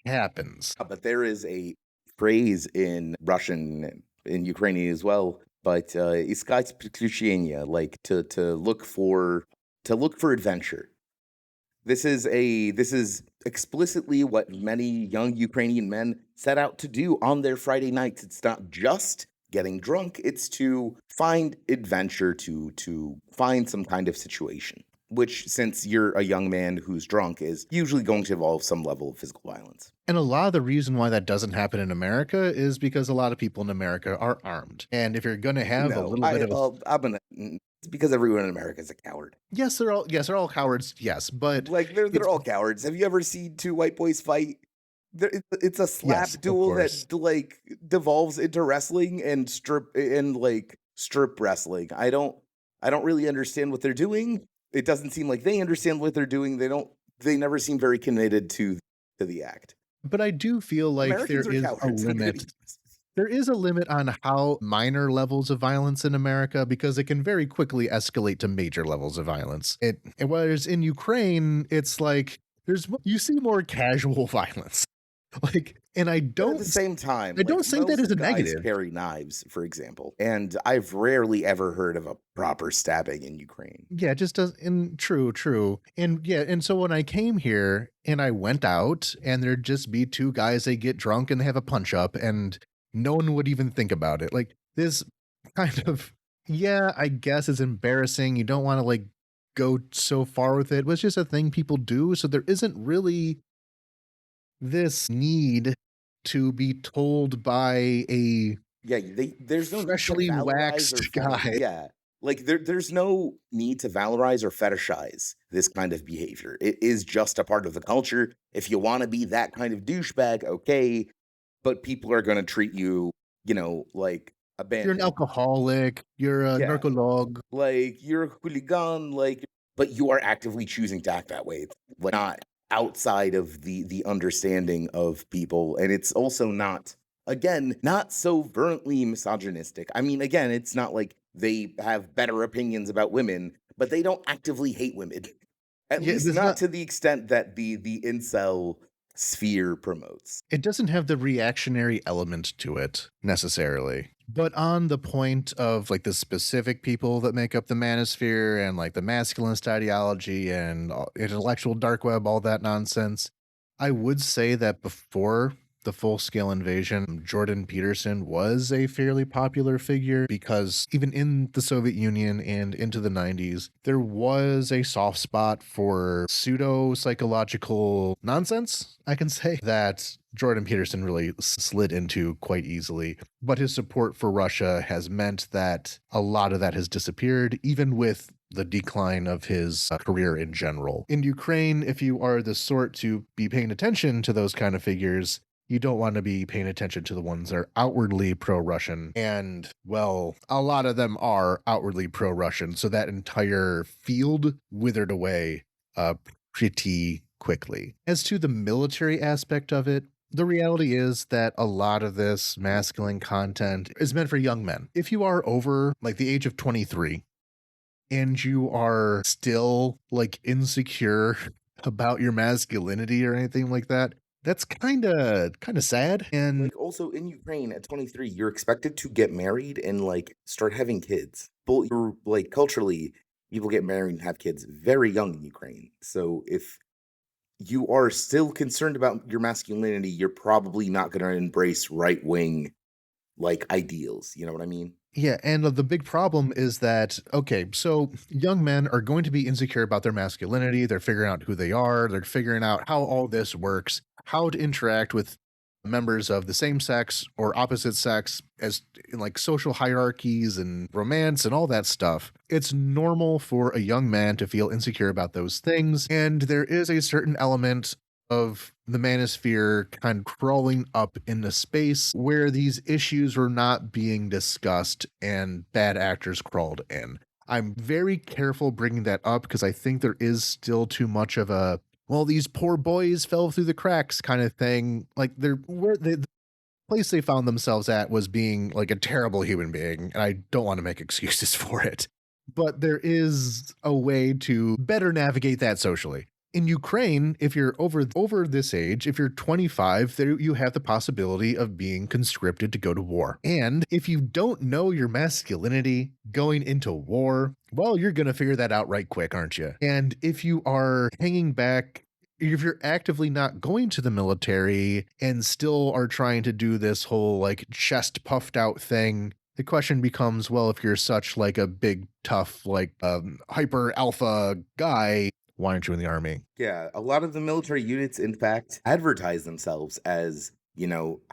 happens. But there is a phrase in Russian, in Ukrainian as well, but искать приключения, like to look for adventure. This is explicitly what many young Ukrainian men set out to do on their Friday nights. It's not just getting drunk, it's to find adventure, to find some kind of situation, which, since you're a young man who's drunk, is usually going to involve some level of physical violence. And a lot of the reason why that doesn't happen in America is because a lot of people in America are armed. And if you're going to have a No, little bit of a I'm gonna it's because everyone in America is a coward. yes, they're all cowards, yes, but Like, they're it's all cowards. Have you ever seen two white boys fight? It's a yes, slap of duel course. that like devolves into wrestling and strip wrestling. I don't really understand what they're doing. It doesn't seem like they understand what they're doing. They never seem very committed to the act. But I do feel like there Americans are is a cowards in limit. many cases. There is a limit on how minor levels of violence in America because it can very quickly escalate to major levels of violence. And whereas in Ukraine, it's like you see more casual violence. Like, and But at the same time, I like, don't say that as a most guys negative. carry knives, for example, and I've rarely ever heard of a proper stabbing in Ukraine. Yeah, it just does. And true, true. And yeah, and so when I came here and I went out and there'd just be two guys, they get drunk and they have a punch up and no one would even think about it. Like this kind of, yeah, I guess is embarrassing. You don't want to like go so far with it, but it's just a thing people do. So there isn't really this need to be told by a Yeah, there's no need to freshly valorize or waxed guy. yeah. Like, there's no need to valorize or fetishize this kind of behavior. It is just a part of the culture. If you wanna be that kind of douchebag, okay, but people are gonna treat you, like a You're an bandit. alcoholic, you're a Yeah. narcolog. Like, you're a hooligan, like, but you are actively choosing to act that way. It's, like, not outside of the understanding of people, and it's also not, again, not so virulently misogynistic. I mean, again, it's not like they have better opinions about women, but they don't actively hate women. At Yeah, least there's not not to the extent that the incel sphere promotes. it doesn't have the reactionary element to it necessarily. But on the point of like the specific people that make up the manosphere and like the masculinist ideology and intellectual dark web, all that nonsense, I would say that before the full scale invasion, Jordan Peterson was a fairly popular figure because even in the Soviet Union and into the 90s, there was a soft spot for pseudo psychological nonsense, I can say, that Jordan Peterson really slid into quite easily. But his support for Russia has meant that a lot of that has disappeared, even with the decline of his career in general. In Ukraine, if you are the sort to be paying attention to those kind of figures, you don't want to be paying attention to the ones that are outwardly pro Russian. And, well, a lot of them are outwardly pro Russian. So that entire field withered away pretty quickly. As to the military aspect of it, the reality is that a lot of this masculine content is meant for young men. If you are over like the age of 23 and you are still like insecure about your masculinity or anything like that, that's kind of sad. And Like, also in Ukraine at 23, you're expected to get married and like start having kids. But you're like, culturally, people get married and have kids very young in Ukraine. So if you are still concerned about your masculinity, you're probably not going to embrace right wing like ideals. You know what I mean? yeah, and the big problem is that, okay, so young men are going to be insecure about their masculinity. They're figuring out who they are. They're figuring out how all this works, how to interact with members of the same sex or opposite sex as in like social hierarchies and romance and all that stuff. It's normal for a young man to feel insecure about those things. And there is a certain element of the manosphere kind of crawling up into space where these issues were not being discussed and bad actors crawled in. I'm very careful bringing that up because I think there is still too much of a well, these poor boys fell through the cracks kind of thing. Like the place they found themselves at was being like a terrible human being, and I don't want to make excuses for it. But there is a way to better navigate that socially. In Ukraine, if you're over this age, if you're 25, there you have the possibility of being conscripted to go to war. And if you don't know your masculinity going into war, well, you're going to figure that out right quick, aren't you? And if you are hanging back, if you're actively not going to the military and still are trying to do this whole like chest puffed out thing, the question becomes, well, if you're such like a big tough like hyper alpha guy, why aren't you in the army? Yeah, a lot of the military units, in fact, advertise themselves as,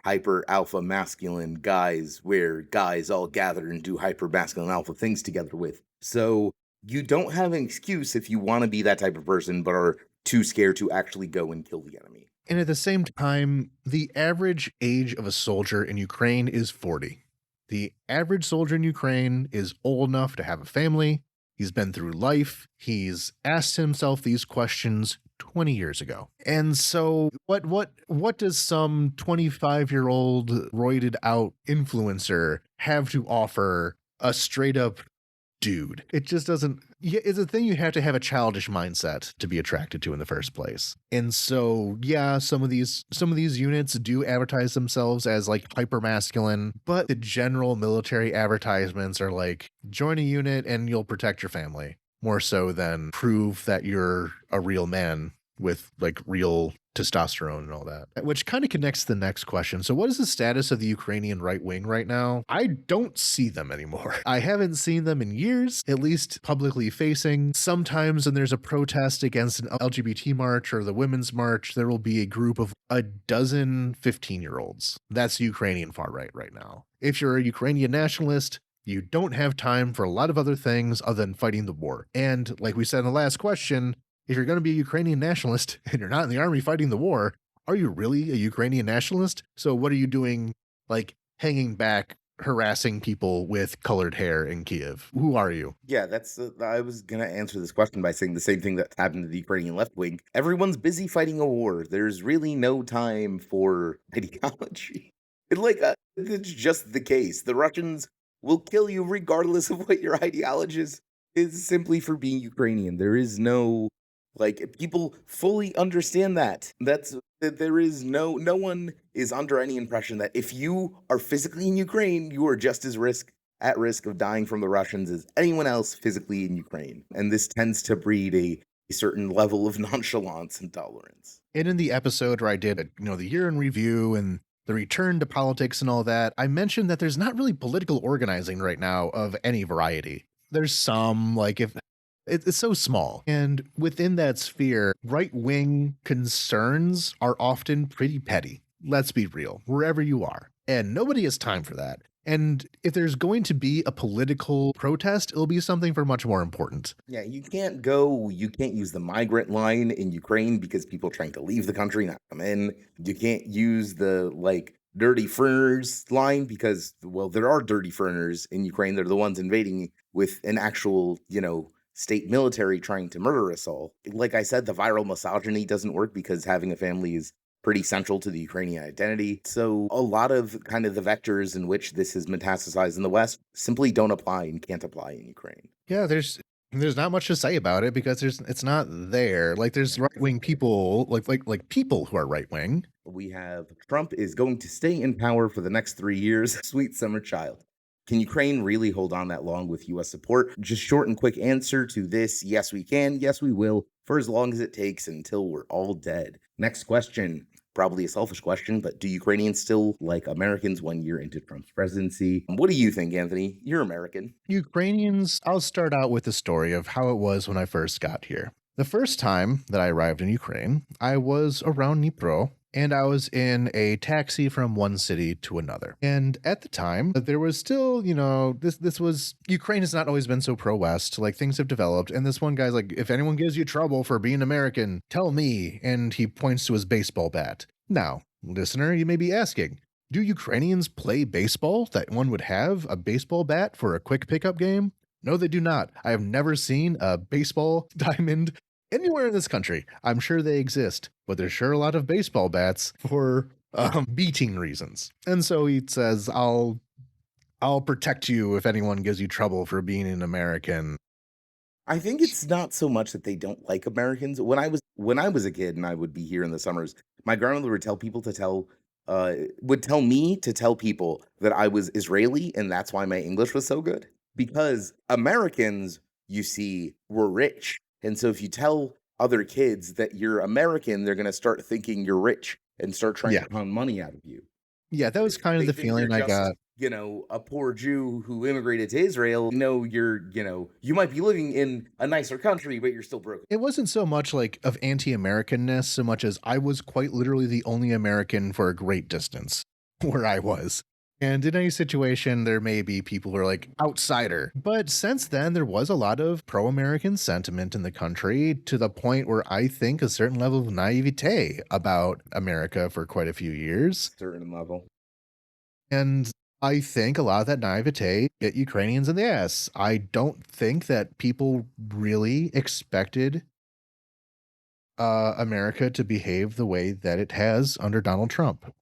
hyper alpha masculine guys, where guys all gather and do hyper masculine alpha things together with. So you don't have an excuse if you want to be that type of person, but are too scared to actually go and kill the enemy. And at the same time, the average age of a soldier in Ukraine is 40. The average soldier in Ukraine is old enough to have a family. He's been through life. He's asked himself these questions 20 years ago. And so what does some 25-year-old roided out influencer have to offer a straight up dude? It just doesn't. Yeah, it's a thing you have to have a childish mindset to be attracted to in the first place. And so, yeah, some of these units do advertise themselves as like hyper masculine, but the general military advertisements are like join a unit and you'll protect your family, more so than prove that you're a real man with like real testosterone and all that, which kind of connects to the next question. So what is the status of the Ukrainian right wing right now? I don't see them anymore. I haven't seen them in years, at least publicly facing. Sometimes when there's a protest against an LGBT march or the women's march, there will be a group of a dozen 15-year-olds. That's the Ukrainian far right now. If you're a Ukrainian nationalist, you don't have time for a lot of other things other than fighting the war. And like we said in the last question, if you're going to be a Ukrainian nationalist and you're not in the army fighting the war, are you really a Ukrainian nationalist? So what are you doing, like hanging back, harassing people with colored hair in Kiev? Who are you? Yeah, I was gonna answer this question by saying the same thing that happened to the Ukrainian left wing. Everyone's busy fighting a war. There's really no time for ideology. It's just the case. The Russians will kill you regardless of what your ideology is simply for being Ukrainian. There is no people fully understand that. There is no one is under any impression that if you are physically in Ukraine, you are just as at risk of dying from the Russians as anyone else physically in Ukraine. And this tends to breed a certain level of nonchalance and tolerance. And in the episode where I did, the year in review and the return to politics and all that, I mentioned that there's not really political organizing right now of any variety. There's some, like if it's so small. And within that sphere, right wing concerns are often pretty petty. Let's be real, wherever you are. And nobody has time for that. And if there's going to be a political protest, it'll be something for much more important. Yeah, you can't use the migrant line in Ukraine because people trying to leave the country, not come in. You can't use the dirty foreigners line because, well, there are dirty foreigners in Ukraine. They're the ones invading with an actual, state military trying to murder us all. Like I said, the viral misogyny doesn't work because having a family is pretty central to the Ukrainian identity. So a lot of kind of the vectors in which this has metastasized in the West simply don't apply and can't apply in Ukraine. Yeah, there's not much to say about it because it's not there. Like there's right wing people, like people who are right wing. We have Trump is going to stay in power for the next 3 years. Sweet summer child. Can Ukraine really hold on that long with US support? Just short and quick answer to this: yes, we can. Yes, we will. For as long as it takes until we're all dead. Next question. Probably a selfish question, but do Ukrainians still like Americans 1 year into Trump's presidency? What do you think, Anthony? You're American. Ukrainians, I'll start out with the story of how it was when I first got here. The first time that I arrived in Ukraine, I was around Dnipro and I was in a taxi from one city to another. And at the time, there was still, this was Ukraine has not always been so pro-West. Like things have developed. And this one guy's like, if anyone gives you trouble for being American, tell me. And he points to his baseball bat. Now, listener, you may be asking, do Ukrainians play baseball that one would have a baseball bat for a quick pickup game? No, they do not. I have never seen a baseball diamond anywhere in this country. I'm sure they exist, but there's sure a lot of baseball bats for beating reasons. And so he says, I'll protect you if anyone gives you trouble for being an American. I think it's not so much that they don't like Americans. When I was a kid and I would be here in the summers, my grandmother would tell people to tell would tell me to tell people that I was Israeli and that's why my English was so good. Because Americans, you see, were rich. And so if you tell other kids that you're American, they're gonna start thinking you're rich and start trying Yeah. to pound money out of you. Yeah, that was If kind of they the think you're feeling I just, got. a poor Jew who immigrated to Israel, you might be living in a nicer country, but you're still broke. It wasn't so much like of anti-Americanness so much as I was quite literally the only American for a great distance where I was. And in any situation, there may be people who are like outsider. But since then, there was a lot of pro American sentiment in the country to the point where I think a certain level of naivete about America for quite a few years. Certain level. And I think a lot of that naivete bit Ukrainians in the ass. I don't think that people really expected America to behave the way that it has under Donald Trump.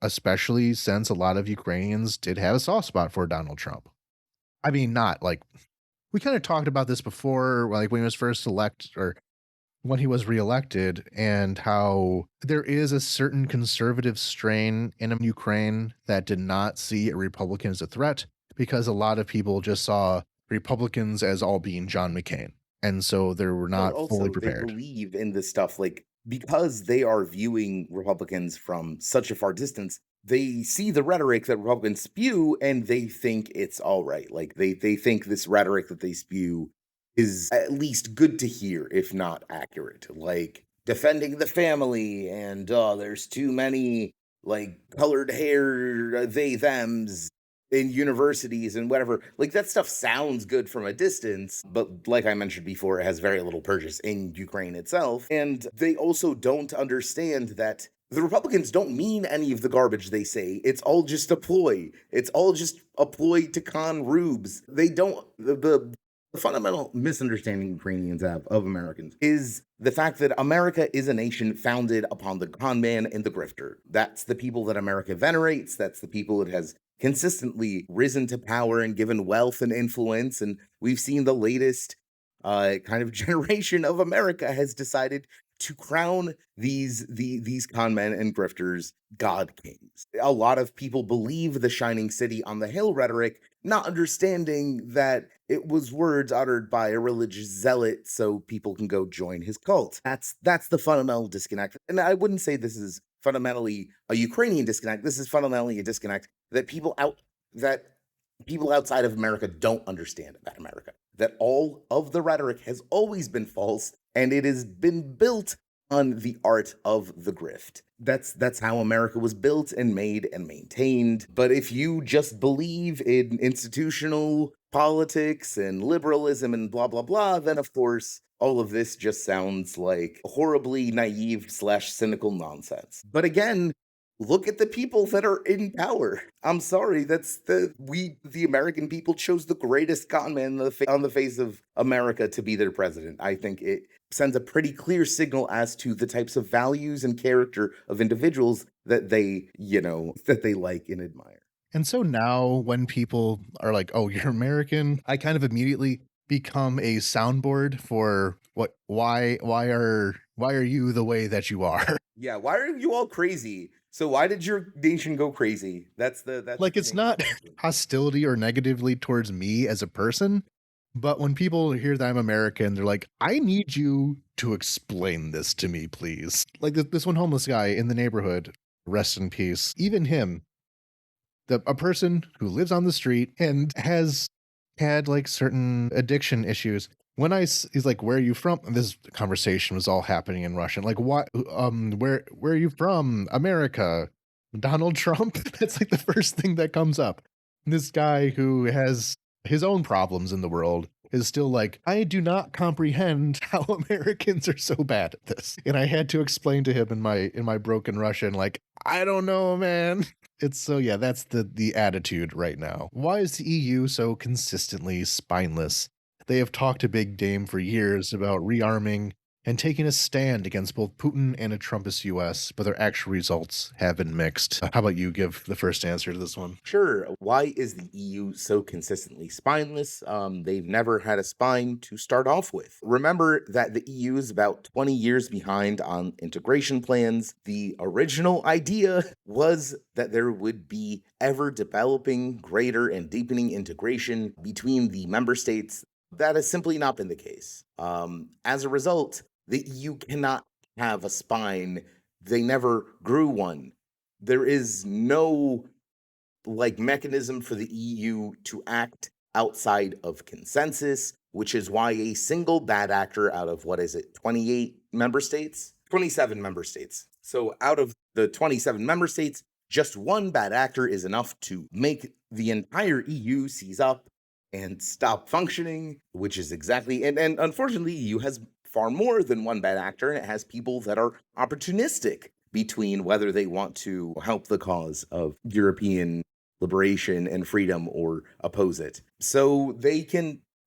Especially since a lot of Ukrainians did have a soft spot for Donald Trump. I mean, not like we kind of talked about this before, like when he was first elected or when he was reelected, and how there is a certain conservative strain in Ukraine that did not see a Republican as a threat because a lot of people just saw Republicans as all being John McCain. And so they were Well, not fully also, they prepared. believe in this stuff, like, because they are viewing Republicans from such a far distance, they see the rhetoric that Republicans spew and they think it's all right. Like, they think this rhetoric that they spew is at least good to hear, if not accurate. Like, defending the family and, "Oh, there's too many, like, colored hair, they, thems in universities and whatever." Like that stuff sounds good from a distance, but like I mentioned before, it has very little purchase in Ukraine itself. And they also don't understand that the Republicans don't mean any of the garbage they say. It's all just a ploy. It's all just a ploy to con rubes. They don't the fundamental misunderstanding Ukrainians have of Americans is the fact that America is a nation founded upon the con man and the grifter. That's the people that America venerates. That's the people it has consistently risen to power and given wealth and influence. And we've seen the latest kind of generation of America has decided to crown these con men and grifters god kings. A lot of people believe the shining city on the hill rhetoric, not understanding that it was words uttered by a religious zealot so people can go join his cult. That's the fundamental disconnect. And I wouldn't say this is fundamentally a Ukrainian disconnect. This is fundamentally a disconnect that people outside of America don't understand about America. That all of the rhetoric has always been false and it has been built on the art of the grift. That's how America was built and made and maintained. But if you just believe in institutional politics and liberalism and blah blah blah, then of course all of this just sounds like horribly naive slash cynical nonsense. But again, look at the people that are in power. I'm sorry, the American people chose the greatest con man on the face of America to be their president. I think it sends a pretty clear signal as to the types of values and character of individuals that they like and admire. And so now when people are like, "Oh, you're American," I kind of immediately become a soundboard for why are you the way that you are? Yeah, why are you all crazy? So why did your nation go crazy? That's Like, the it's main not question. hostility or negatively towards me as a person, but when people hear that I'm American, they're like, "I need you to explain this to me, please." Like this one homeless guy in the neighborhood, rest in peace. Even him, a person who lives on the street and has had like certain addiction issues. He's like, "Where are you from?" And this conversation was all happening in Russian. Like, what? Where are you from? America. Donald Trump. That's like the first thing that comes up. This guy who has his own problems in the world is still like, I do not comprehend how Americans are so bad at this. And I had to explain to him in my broken Russian, like, I don't know, man. It's so yeah, that's the attitude right now. Why is the EU so consistently spineless? They have talked to Big Dame for years about rearming and taking a stand against both Putin and a Trumpist US, but their actual results have been mixed. How about you give the first answer to this one? Sure. Why is the EU so consistently spineless? They've never had a spine to start off with. Remember that the EU is about 20 years behind on integration plans. The original idea was that there would be ever developing, greater, and deepening integration between the member states. That has simply not been the case. As a result, the EU cannot have a spine. They never grew one. There is no mechanism for the EU to act outside of consensus, which is why a single bad actor out of what is it, 28 member states? 27 member states. So out of the 27 member states, just one bad actor is enough to make the entire EU seize up and stop functioning, which is exactly and unfortunately EU has far more than one bad actor, and it has people that are opportunistic between whether they want to help the cause of European liberation and freedom or oppose it. So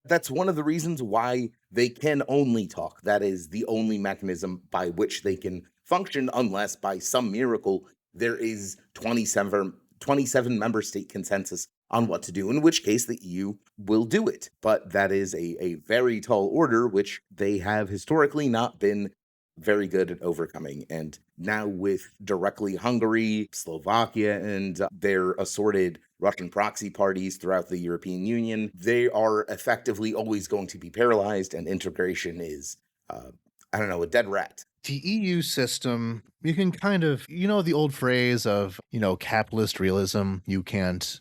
that's one of the reasons why they can only talk. That is the only mechanism by which they can function, unless by some miracle there is 27 member state consensus on what to do, in which case the EU will do it. But that is a very tall order, which they have historically not been very good at overcoming. And now with directly Hungary, Slovakia, and their assorted Russian proxy parties throughout the European Union, they are effectively always going to be paralyzed, and integration is, I don't know, a dead rat. The EU system, you can kind of, the old phrase of, capitalist realism. You can't,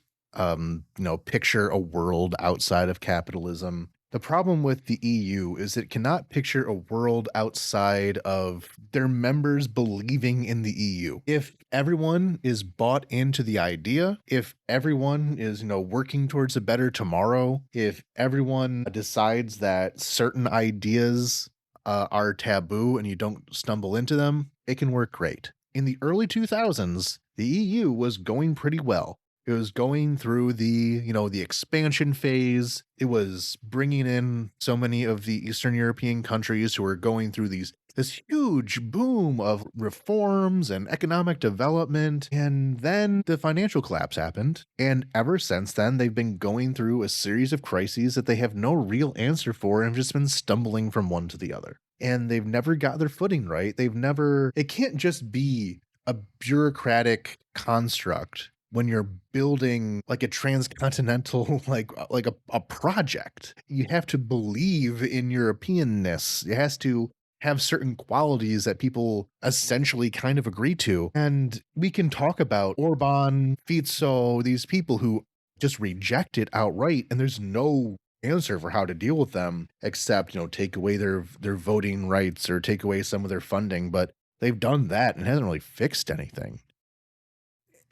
picture a world outside of capitalism. The problem with the EU is it cannot picture a world outside of their members believing in the EU. If everyone is bought into the idea, if everyone is, working towards a better tomorrow, if everyone decides that certain ideas are taboo and you don't stumble into them, it can work great. In the early 2000s, the EU was going pretty well. It was going through the expansion phase. It was bringing in so many of the Eastern European countries who were going through this huge boom of reforms and economic development. And then the financial collapse happened. And ever since then, they've been going through a series of crises that they have no real answer for and have just been stumbling from one to the other. And they've never got their footing right. It can't just be a bureaucratic construct when you're building like a transcontinental like a project. You have to believe in Europeanness. It has to have certain qualities that people essentially kind of agree to. And we can talk about Orban, Fico, these people who just reject it outright, and there's no answer for how to deal with them except, take away their voting rights or take away some of their funding. But they've done that and it hasn't really fixed anything.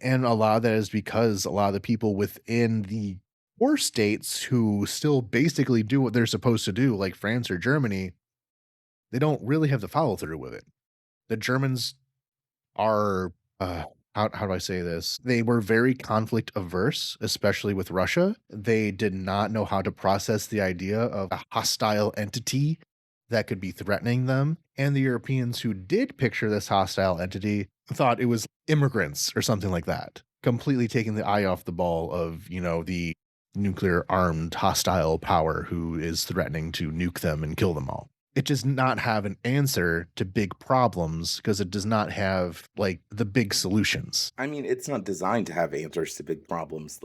And a lot of that is because a lot of the people within the core states who still basically do what they're supposed to do, like France or Germany, they don't really have the follow through with it. The Germans are, how do I say this? They were very conflict averse, especially with Russia. They did not know how to process the idea of a hostile entity that could be threatening them. And the Europeans who did picture this hostile entity thought it was immigrants or something like that, completely taking the eye off the ball of, the nuclear armed hostile power who is threatening to nuke them and kill them all. It does not have an answer to big problems because it does not have like the big solutions. I mean, it's not designed to have answers to big problems.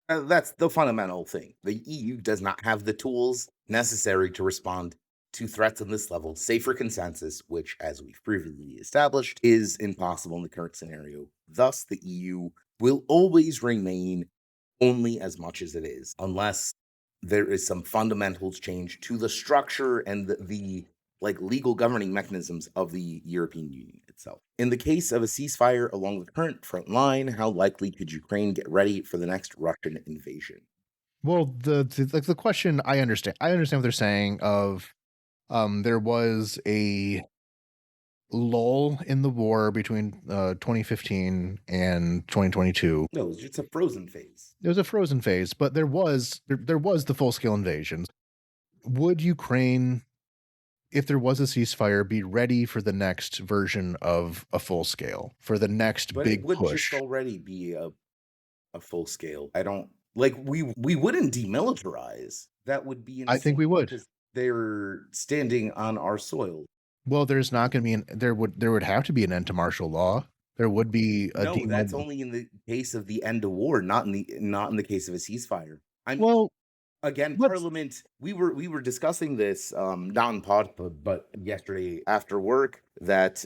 That's the fundamental thing. The EU does not have the tools necessary to respond to threats on this level, save for consensus, which, as we've previously established, is impossible in the current scenario. Thus, the EU will always remain only as much as it is, unless there is some fundamental change to the structure and the legal governing mechanisms of the European Union itself. In the case of a ceasefire along the current front line, how likely could Ukraine get ready for the next Russian invasion? Well, the question I understand. I understand what they're saying of there was a lull in the war between 2015 and 2022. No, it's just a frozen phase. There was a frozen phase, but there was the full scale invasion. Would Ukraine if there was a ceasefire, be ready for the next version of a full scale, for the next But it big would just push. already be a full scale. I don't like we wouldn't demilitarize. That would be I think insane we would. because they're standing on our soil. Well, there's not gonna be an there would have to be an end to martial law. There would be a No, that's demob only in the case of the end of war, not in the case of a ceasefire. I'm well, again, let's Parliament. We were discussing this not in pod, but yesterday after work that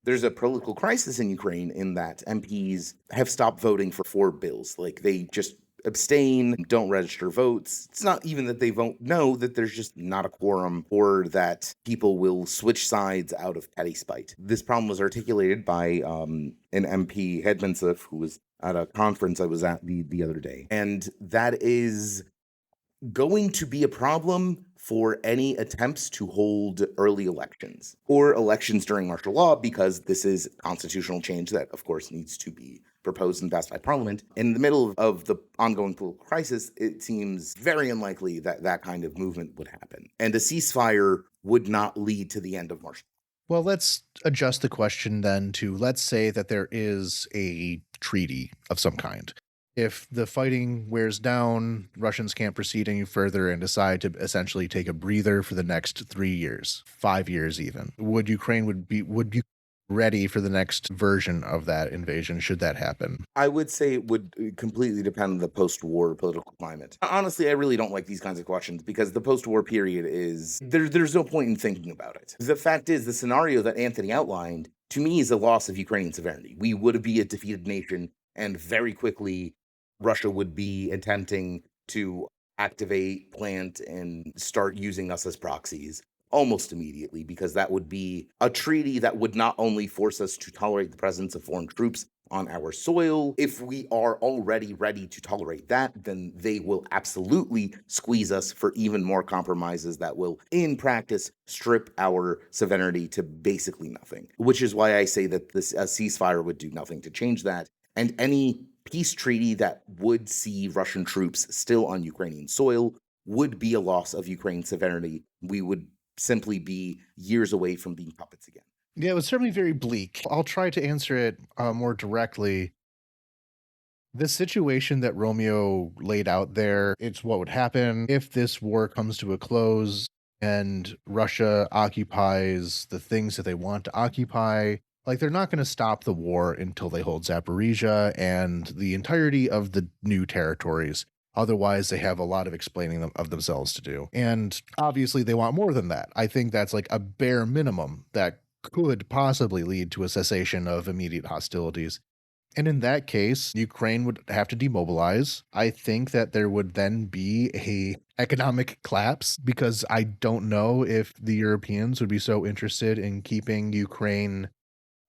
there's a political crisis in Ukraine in that MPs have stopped voting for 4 bills. Like they just abstain, don't register votes. It's not even that they won't know that there's just not a quorum or that people will switch sides out of petty spite. This problem was articulated by an MP, Hedmansov, who was at a conference I was at the other day. And that is going to be a problem for any attempts to hold early elections or elections during martial law, because this is constitutional change that, of course, needs to be proposed and passed by parliament. In the middle of the ongoing political crisis, it seems very unlikely that that kind of movement would happen. And a ceasefire would not lead to the end of martial well, let's adjust the question then to, let's say that there is a treaty of some kind. If the fighting wears down, Russians can't proceed any further and decide to essentially take a breather for the next 3 years, 5 years even. Would you ready for the next version of that invasion should that happen? I would say it would completely depend on the post-war political climate. Honestly, I really don't like these kinds of questions because the post-war period is there's no point in thinking about it. The fact is, the scenario that Anthony outlined to me is a loss of Ukrainian sovereignty. We would be a defeated nation, and very quickly, Russia would be attempting to activate, plant, and start using us as proxies almost immediately, because that would be a treaty that would not only force us to tolerate the presence of foreign troops on our soil. If we are already ready to tolerate that, then they will absolutely squeeze us for even more compromises that will, in practice, strip our sovereignty to basically nothing. Which is why I say that this a ceasefire would do nothing to change that. And any peace treaty that would see Russian troops still on Ukrainian soil would be a loss of Ukraine's sovereignty. We would simply be years away from being puppets again. Yeah, it was certainly very bleak. I'll try to answer it more directly. The situation that Romeo laid out there, it's what would happen if this war comes to a close and Russia occupies the things that they want to occupy. Like, they're not going to stop the war until they hold Zaporizhia and the entirety of the new territories. Otherwise, they have a lot of explaining of themselves to do. And obviously, they want more than that. I think that's like a bare minimum that could possibly lead to a cessation of immediate hostilities. And in that case, Ukraine would have to demobilize. I think that there would then be a economic collapse because I don't know if the Europeans would be so interested in keeping Ukraine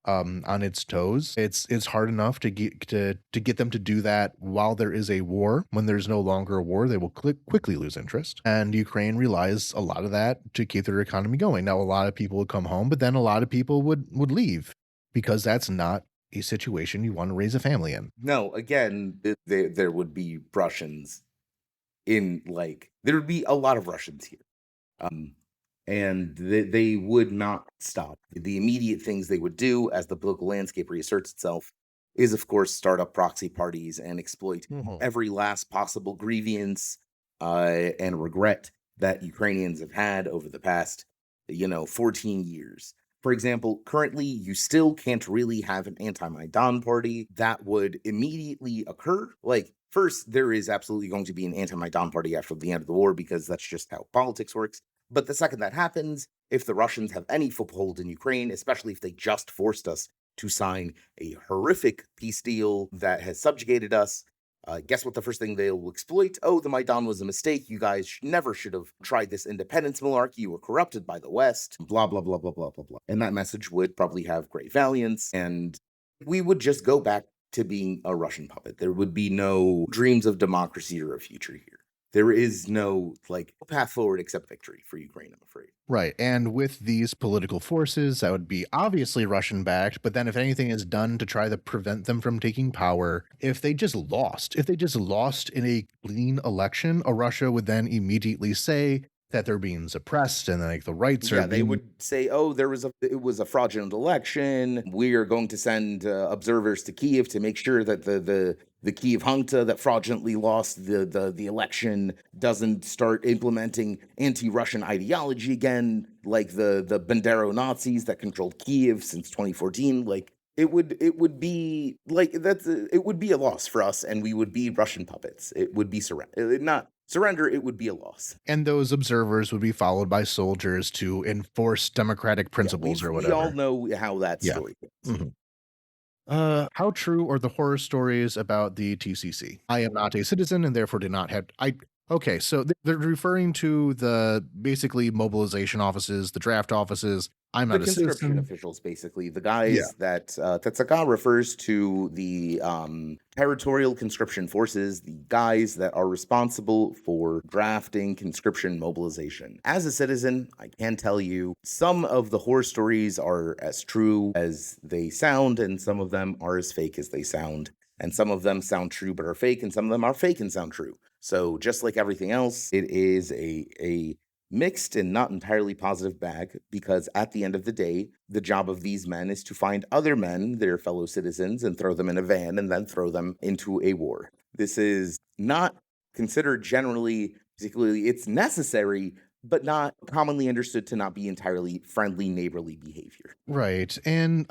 on its toes. It's hard enough to get them to do that while there is a war. When there's no longer a war, they will quickly lose interest. And Ukraine relies a lot of that to keep their economy going. Now, a lot of people would come home, but then a lot of people would leave because that's not a situation you want to raise a family in. No, again, there would be Russians in like there would be a lot of Russians here. Um, and they would not stop. The immediate things they would do as the political landscape reasserts itself is, of course, start up proxy parties and exploit Mhm. every last possible grievance and regret that Ukrainians have had over the past, 14 years. For example, currently, you still can't really have an anti-Maidan party that would immediately occur. Like, first, there is absolutely going to be an anti-Maidan party after the end of the war because that's just how politics works. But the second that happens, if the Russians have any foothold in Ukraine, especially if they just forced us to sign a horrific peace deal that has subjugated us, guess what the first thing they'll exploit? Oh, the Maidan was a mistake. You guys never should have tried this independence malarkey. You were corrupted by the West. Blah, blah, blah, blah, blah, blah, blah. And that message would probably have great valiance. And we would just go back to being a Russian puppet. There would be no dreams of democracy or a future here. There is no path forward except victory for Ukraine, I'm afraid. Right. And with these political forces, that would be obviously Russian backed. But then, if anything is done to try to prevent them from taking power, if they just lost in a clean election, Russia would then immediately say that they're being suppressed and like the rights are Yeah, they being. would say, "Oh, it was a fraudulent election. We are going to send observers to Kiev to make sure that the Kiev junta that fraudulently lost the election doesn't start implementing anti-Russian ideology again, like the Bandero Nazis that controlled Kiev since 2014." Like it would be like it would be a loss for us, and we would be Russian puppets. It would be surrender, not surrender. It would be a loss. And those observers would be followed by soldiers to enforce democratic Yeah, principles or we all whatever. know how that Yeah. story goes. Mhm. How true are the horror stories about the TCC? I am not a citizen and therefore did not have. I okay, so they're referring to the basically mobilization offices, the draft offices. I'm The not a conscription citizen. officials, basically, the Yeah. guys that Tetsaka refers to the territorial conscription forces, the guys that are responsible for drafting conscription mobilization. As a citizen, I can tell you some of the horror stories are as true as they sound, and some of them are as fake as they sound. And some of them sound true but are fake, and some of them are fake and sound true. So just like everything else, it is a mixed and not entirely positive bag because at the end of the day, the job of these men is to find other men, their fellow citizens, and throw them in a van and then throw them into a war. This is not considered generally, particularly, it's necessary, but not commonly understood to not be entirely friendly, neighborly behavior. Right. And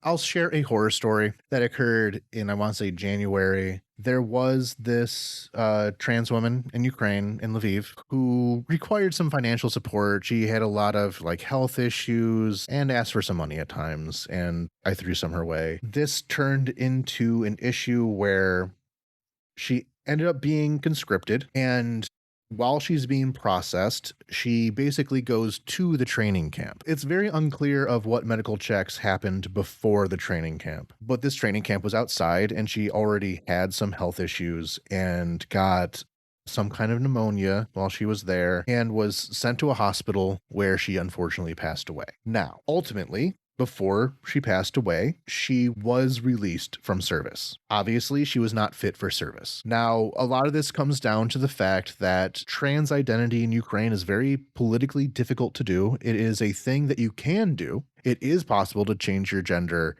I'll share a horror story that occurred in I want to say January. There was this trans woman in Ukraine in Lviv who required some financial support. She had a lot of like health issues and asked for some money at times and I threw some her way. This turned into an issue where she ended up being conscripted, and while she's being processed, she basically goes to the training camp. It's very unclear of what medical checks happened before the training camp, but this training camp was outside and she already had some health issues and got some kind of pneumonia while she was there and was sent to a hospital where she unfortunately passed away. Now, ultimately, before she passed away, she was released from service. Obviously, she was not fit for service. Now, a lot of this comes down to the fact that trans identity in Ukraine is very politically difficult to do. It is a thing that you can do. It is possible to change your gender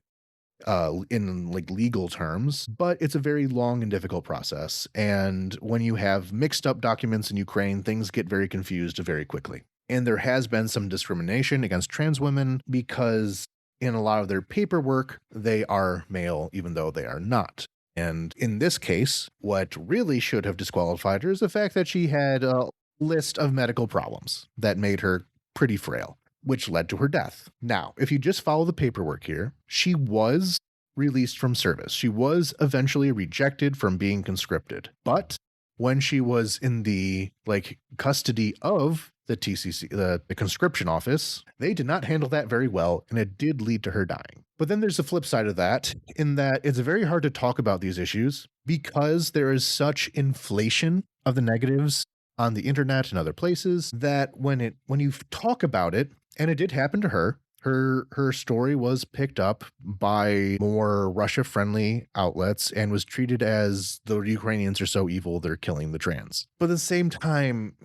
in like legal terms, but it's a very long and difficult process. And when you have mixed up documents in Ukraine, things get very confused very quickly. And there has been some discrimination against trans women because in a lot of their paperwork, they are male, even though they are not. And in this case, what really should have disqualified her is the fact that she had a list of medical problems that made her pretty frail, which led to her death. Now, if you just follow the paperwork here, she was released from service. She was eventually rejected from being conscripted. But when she was in the like custody of the TCC, the conscription office, they did not handle that very well, and it did lead to her dying. But then there's the flip side of that, in that it's very hard to talk about these issues because there is such inflation of the negatives on the internet and other places that when you talk about it, and it did happen to her. Her story was picked up by more Russia-friendly outlets and was treated as the Ukrainians are so evil they're killing the trans. But at the same time,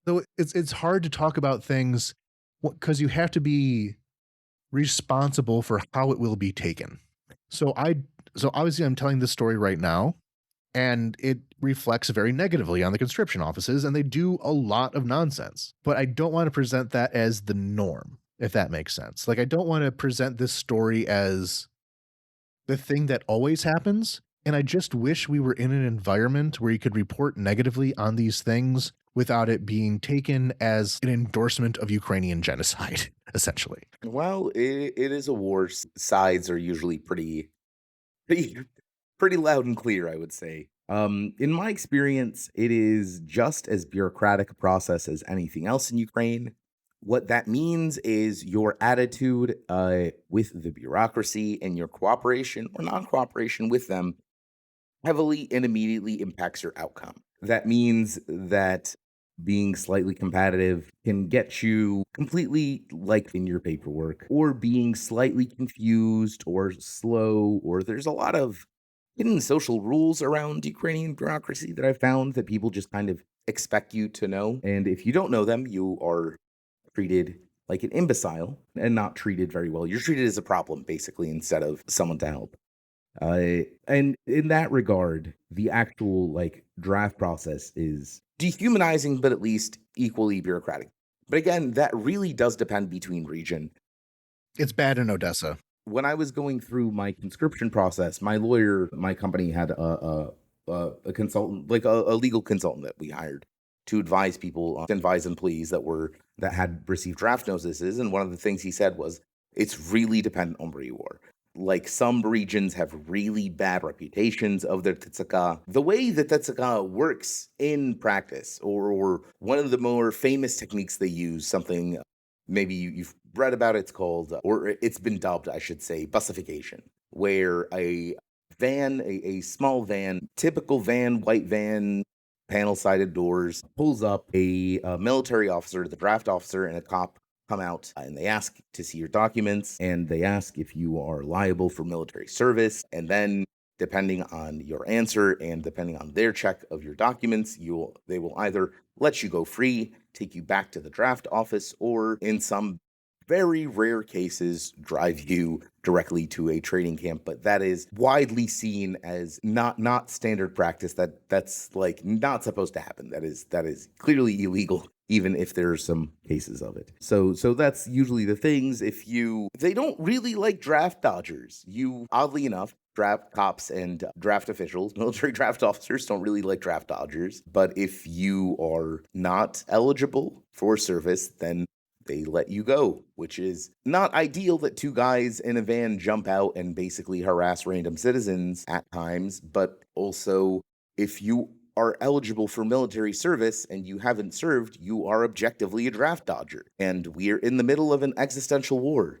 though, it's hard to talk about things because you have to be responsible for how it will be taken. So obviously I'm telling this story right now, and it reflects very negatively on the conscription offices, and they do a lot of nonsense. But I don't want to present that as the norm, if that makes sense. Like, I don't want to present this story as the thing that always happens. And I just wish we were in an environment where you could report negatively on these things without it being taken as an endorsement of Ukrainian genocide, essentially. Well, it is a war. Sides are usually pretty pretty loud and clear, I would say. In my experience, it is just as bureaucratic a process as anything else in Ukraine. What that means is your attitude with the bureaucracy and your cooperation or non cooperation with them heavily and immediately impacts your outcome. That means that being slightly competitive can get you completely like in your paperwork, or being slightly confused or slow, or there's a lot of hidden social rules around Ukrainian bureaucracy that I found that people just kind of expect you to know. And if you don't know them, you are treated like an imbecile and not treated very well. You're treated as a problem, basically, instead of someone to help. And in that regard, the actual like draft process is dehumanizing, but at least equally bureaucratic. But again, that really does depend between region. It's bad in Odessa. When I was going through my conscription process, my lawyer, my company had a consultant, like a legal consultant that we hired to advise people, advise employees that had received draft notices. And one of the things he said was, it's really dependent on where you are. Like some regions have really bad reputations of their Tetsaka. The way that Tetsaka works in practice, or one of the more famous techniques they use, something maybe you've read about, it's called, or it's been dubbed, I should say, bussification, where a van, a small van, typical van, white van, panel sided doors, pulls up a military officer, the draft officer, and a cop come out and they ask to see your documents and they ask if you are liable for military service. And then, depending on your answer and depending on their check of your documents, they will either let you go free, take you back to the draft office, or in some very rare cases, drive you directly to a training camp. But that is widely seen as not standard practice. That's like not supposed to happen. That is clearly illegal, even if there are some cases of it. So that's usually the things. They don't really like draft dodgers. You, oddly enough, draft cops and draft officials, military draft officers don't really like draft dodgers. But if you are not eligible for service, then they let you go, which is not ideal that two guys in a van jump out and basically harass random citizens at times. But also, if you are eligible for military service and you haven't served, you are objectively a draft dodger. And we're in the middle of an existential war,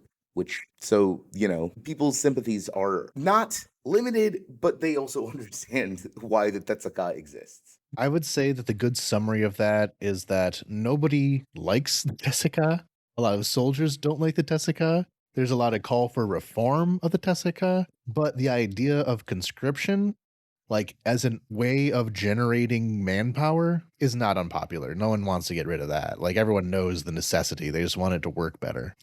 people's sympathies are not limited, but they also understand why the Tetsaka exists. I would say that the good summary of that is that nobody likes the Tessica. A lot of soldiers don't like the Tessica. There's a lot of call for reform of the Tessica, but the idea of conscription, like as a way of generating manpower, is not unpopular. No one wants to get rid of that. Like everyone knows the necessity. They just want it to work better.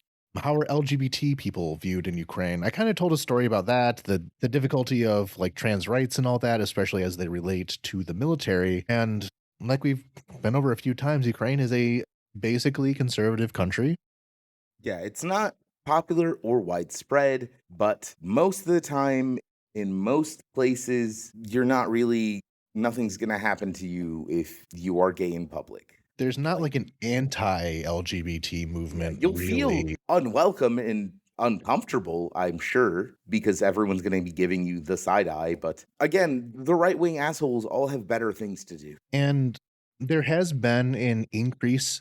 How are LGBT people viewed in Ukraine? I kind of told a story about that, the difficulty of like trans rights and all that, especially as they relate to the military. And like we've been over a few times, Ukraine is a basically conservative country. Yeah, it's not popular or widespread, but most of the time, in most places, nothing's going to happen to you if you are gay in public. There's not Like, like an anti-LGBT yeah, movement, you'll feel really. unwelcome and uncomfortable, I'm sure, because everyone's going to be giving you the side eye. But again, the right wing assholes all have better things to do. And there's been an increase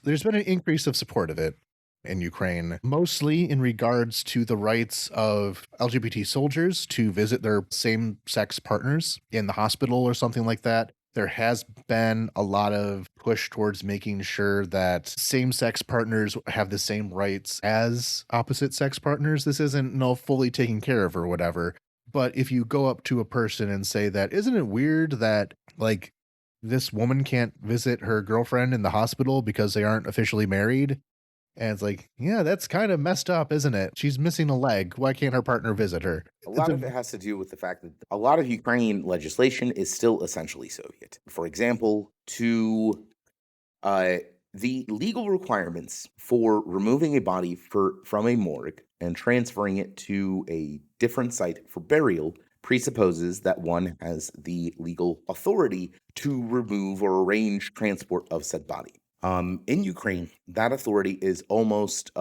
of support of it in Ukraine, mostly in regards to the rights of LGBT soldiers to visit their same sex partners in the hospital or something like that. There has been a lot of push towards making sure that same sex partners have the same rights as opposite sex partners. This isn't no fully taken care of or whatever. But if you go up to a person and say that, isn't it weird that like this woman can't visit her girlfriend in the hospital because they aren't officially married? And it's like, yeah, that's kind of messed up, isn't it? She's missing a leg. Why can't her partner visit her? A It's lot a of it has to do with the fact that a lot of Ukrainian legislation is still essentially Soviet. For example, to uh, the legal requirements for removing a body from a morgue and transferring it to a different site for burial presupposes that one has the legal authority to remove or arrange transport of said body. In Ukraine, that authority is most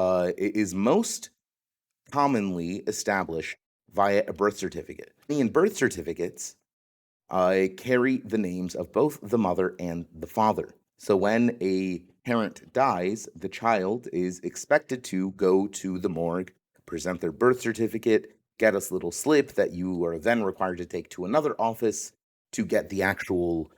commonly established via a birth certificate. In birth certificates, carry the names of both the mother and the father. So when a parent dies, the child is expected to go to the morgue, present their birth certificate, get a little slip that you are then required to take to another office to get the actual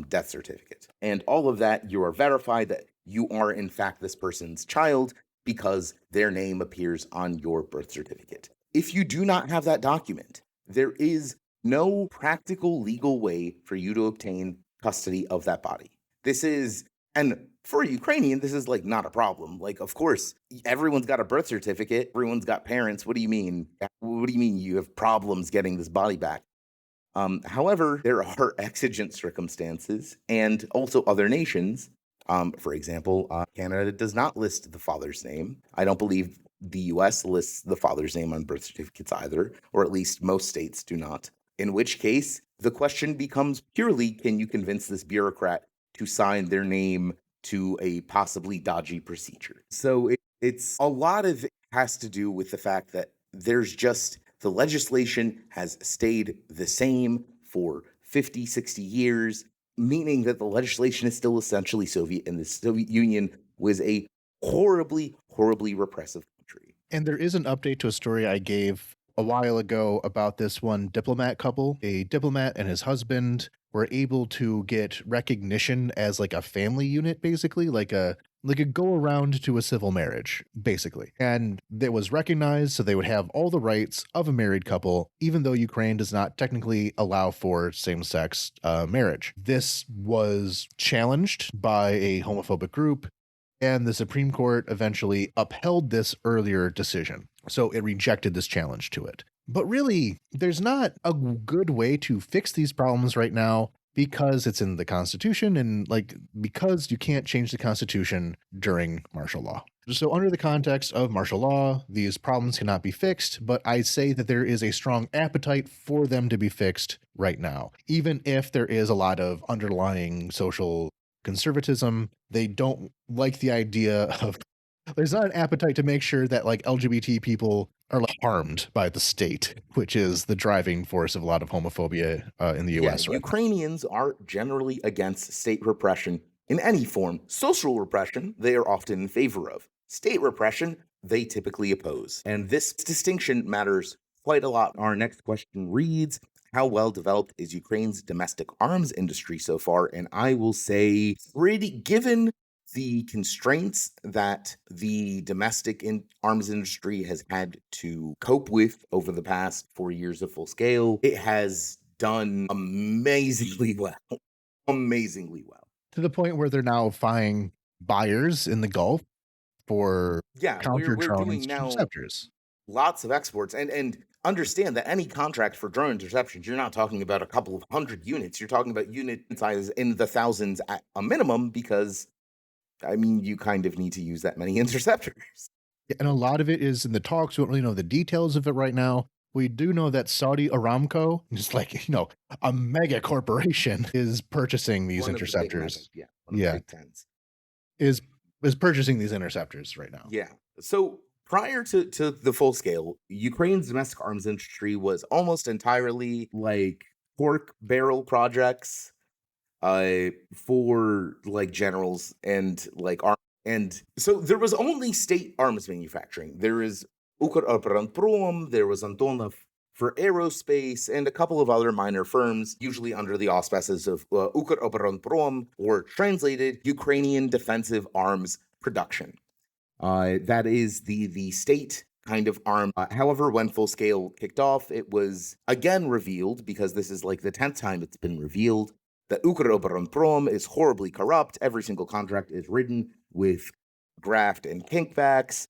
death certificate. And all of that, you are verified that you are, in fact, this person's child because their name appears on your birth certificate. If you do not have that document, there is no practical legal way for you to obtain custody of that body. This is and for a Ukrainian, this is like not a problem. Like, of course, everyone's got a birth certificate, everyone's got parents. What do you mean? What do you mean you have problems getting this body back? However, there are exigent circumstances and also other nations. For example, Canada does not list the father's name. I don't believe the US lists the father's name on birth certificates either, or at least most states do not. In which case, the question becomes purely, can you convince this bureaucrat to sign their name to a possibly dodgy procedure? So it's a lot of it has to do with the fact that there's just the legislation has stayed the same for 50, 60 years, meaning that the legislation is still essentially Soviet, and the Soviet Union was a horribly, horribly repressive country. And there is an update to a story I gave a while ago about this one diplomat couple. A diplomat and his husband were able to get recognition as like a family unit, basically, like a go around to a civil marriage, basically. And it was recognized, so they would have all the rights of a married couple, even though Ukraine does not technically allow for same sex marriage. This was challenged by a homophobic group, and the Supreme Court eventually upheld this earlier decision. So it rejected this challenge to it. But really, there's not a good way to fix these problems right now because it's in the Constitution and like because you can't change the Constitution during martial law. So, under the context of martial law, these problems cannot be fixed, but I say that there is a strong appetite for them to be fixed right now. Even if there is a lot of underlying social conservatism, they don't like the idea of there's not an appetite to make sure that like LGBT people are like harmed by the state, which is the driving force of a lot of homophobia in the Yeah, US right now. Ukrainians are generally against state repression in any form. Social repression, they are often in favor of. State repression, they typically oppose. And this distinction matters quite a lot. Our next question reads, how well developed is Ukraine's domestic arms industry so far? And I will say, pretty given the constraints that the arms industry has had to cope with over the past 4 years of full scale, it has done amazingly well. Amazingly well. To the point where they're now finding buyers in the Gulf for Yeah, counter we're drone doing now interceptors. lots of exports and understand that any contract for drone interceptions, you're not talking about a couple of hundred units. You're talking about unit sizes in the thousands at a minimum because I mean, you kind of need to use that many interceptors. Yeah, and a lot of it is in the talks. We don't really know the details of it right now. We do know that Saudi Aramco, just like, a mega corporation, is purchasing these One of the big mega, interceptors. yeah, one of the Yeah, big tens. is is purchasing these interceptors right now. Yeah. So prior to the full scale, Ukraine's domestic arms industry was almost entirely like pork barrel projects for like generals and like arm and so there was only state arms manufacturing. There is Ukroboronprom, there was Antonov for aerospace, and a couple of other minor firms, usually under the auspices of Ukroboronprom, or translated Ukrainian Defensive Arms Production. That is the state kind of arm. However, when full scale kicked off, it was again revealed because this is like the 10th time it's been revealed that Ukroboronprom is horribly corrupt. Every single contract is ridden with graft and kickbacks.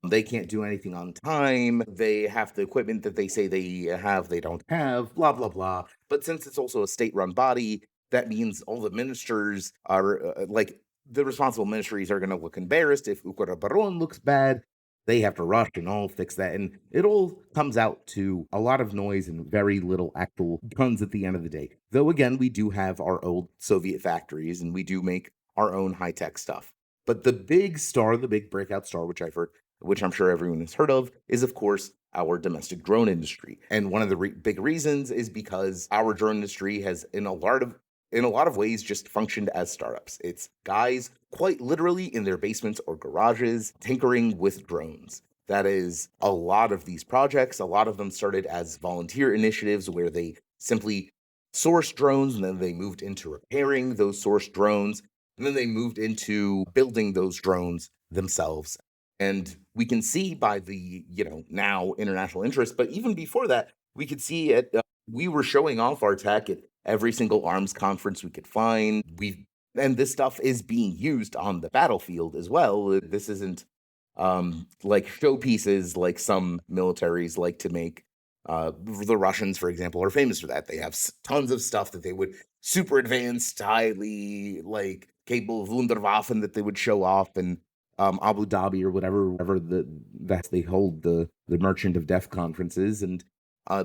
They can't do anything on time. They have the equipment that they say they have, they don't have, blah, blah, blah. But since it's also a state run body, that means all the ministers are like the responsible ministries are going to look embarrassed if Ukroboron looks bad. They have to rush and all fix that. And it all comes out to a lot of noise and very little actual guns at the end of the day. Though, again, we do have our old Soviet factories and we do make our own high tech stuff. But the big star, the big breakout star, which I'm sure everyone has heard of, is of course our domestic drone industry. And one of the big reasons is because our drone industry has, in a lot of ways, just functioned as startups. It's guys quite literally in their basements or garages tinkering with drones. That is a lot of these projects. A lot of them started as volunteer initiatives where they simply sourced drones and then they moved into repairing those sourced drones. And then they moved into building those drones themselves. And we can see by the, now international interest, but even before that, we could see it. We were showing off our tech at every single arms conference we could find. We've And this stuff is being used on the battlefield as well. This isn't like showpieces like some militaries like to make. The Russians, for example, are famous for that. They have tons of stuff that they would super advanced, highly like capable of Wunderwaffen that they would show off in Abu Dhabi or whatever that they hold the Merchant of Death conferences, and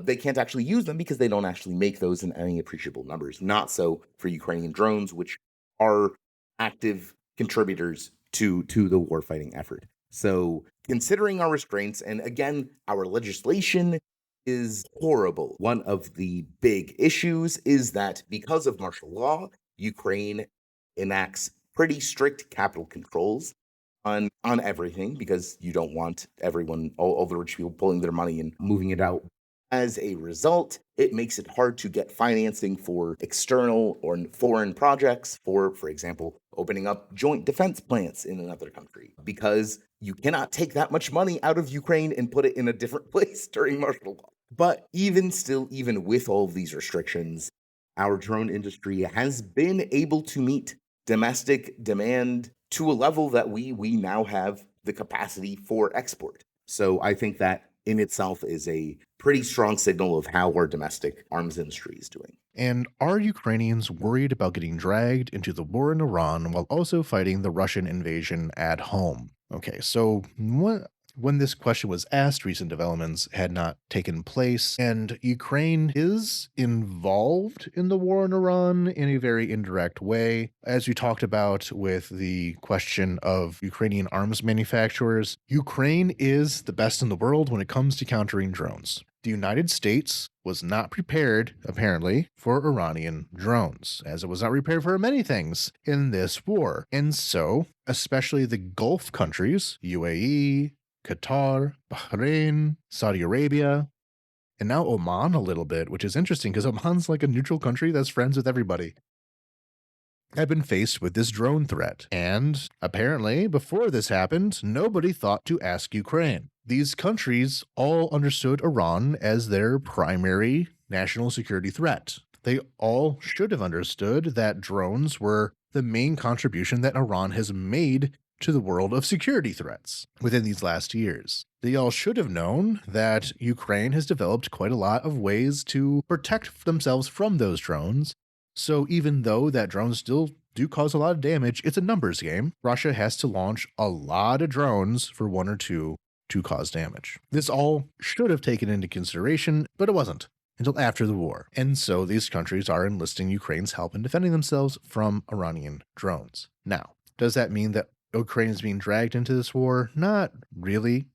they can't actually use them because they don't actually make those in any appreciable numbers. Not so for Ukrainian drones, which are active contributors to the warfighting effort. So, considering our restraints, and again, our legislation is horrible. One of the big issues is that because of martial law, Ukraine enacts pretty strict capital controls on everything because you don't want everyone, all the rich people, pulling their money and moving it out. As a result, it makes it hard to get financing for external or foreign projects, for example, opening up joint defense plants in another country, because you cannot take that much money out of Ukraine and put it in a different place during martial law. But even still, even with all of these restrictions, our drone industry has been able to meet domestic demand to a level that we now have the capacity for export. So I think that in itself is a pretty strong signal of how our domestic arms industry is doing. And are Ukrainians worried about getting dragged into the war in Iran while also fighting the Russian invasion at home? Okay, so when this question was asked, recent developments had not taken place, and Ukraine is involved in the war in Iran in a very indirect way. As we talked about with the question of Ukrainian arms manufacturers, Ukraine is the best in the world when it comes to countering drones. The United States was not prepared, apparently, for Iranian drones, as it was not prepared for many things in this war. And so, especially the Gulf countries, UAE, Qatar, Bahrain, Saudi Arabia, and now Oman a little bit, which is interesting because Oman's like a neutral country that's friends with everybody, have been faced with this drone threat. And apparently, before this happened, nobody thought to ask Ukraine. These countries all understood Iran as their primary national security threat. They all should have understood that drones were the main contribution that Iran has made to the world of security threats within these last years. They all should have known that Ukraine has developed quite a lot of ways to protect themselves from those drones. So even though that drones still do cause a lot of damage, it's a numbers game. Russia has to launch a lot of drones for one or two to cause damage. This all should have taken into consideration, but it wasn't until after the war. And so these countries are enlisting Ukraine's help in defending themselves from Iranian drones. Now, does that mean that Ukraine is being dragged into this war? Not really.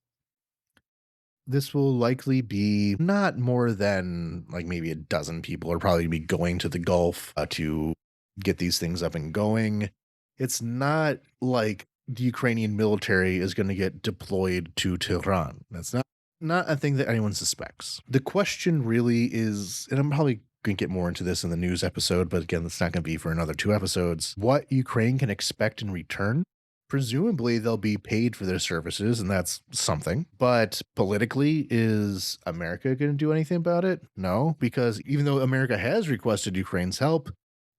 This will likely be not more than like maybe a dozen people are probably be going to the Gulf to get these things up and going. It's not like the Ukrainian military is going to get deployed to Tehran. That's not a thing that anyone suspects. The question really is, and I'm probably going to get more into this in the news episode, but again, that's not going to be for another 2 episodes, what Ukraine can expect in return. Presumably, they'll be paid for their services, and that's something. But politically, is America going to do anything about it? No, because even though America has requested Ukraine's help,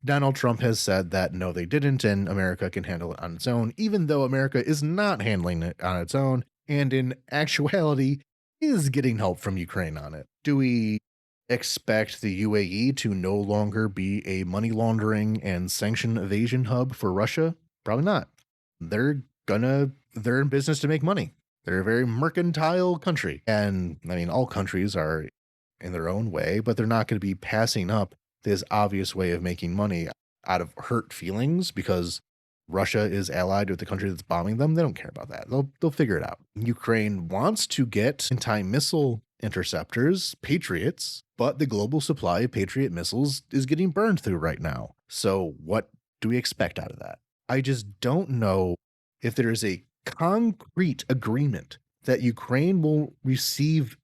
Donald Trump has said that no, they didn't, and America can handle it on its own, even though America is not handling it on its own, and in actuality, is getting help from Ukraine on it. Do we expect the UAE to no longer be a money laundering and sanction evasion hub for Russia? Probably not. They're in business to make money. They're a very mercantile country. And I mean, all countries are in their own way, but they're not going to be passing up this obvious way of making money out of hurt feelings because Russia is allied with the country that's bombing them. They don't care about that. They'll figure it out. Ukraine wants to get anti-missile interceptors, Patriots, but the global supply of Patriot missiles is getting burned through right now. So what do we expect out of that? I just don't know if there is a concrete agreement that Ukraine will receive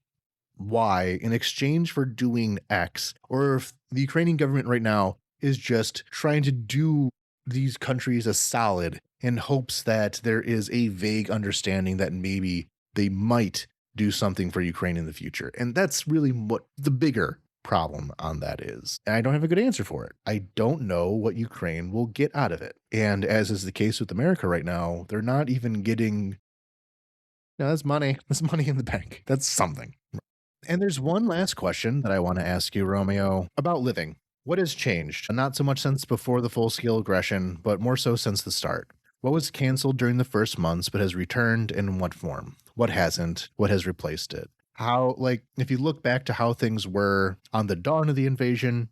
Y in exchange for doing X, or if the Ukrainian government right now is just trying to do these countries a solid in hopes that there is a vague understanding that maybe they might do something for Ukraine in the future. And that's really what the bigger problem on that is. And I don't have a good answer for it. I don't know what Ukraine will get out of it. And as is the case with America right now, they're not even getting, that's money. That's money in the bank. That's something. And there's one last question that I want to ask you, Romeo, about living. What has changed? Not so much since before the full scale aggression, but more so since the start. What was canceled during the first months but has returned, and in what form? What hasn't? What has replaced it? How, like, if you look back to how things were on the dawn of the invasion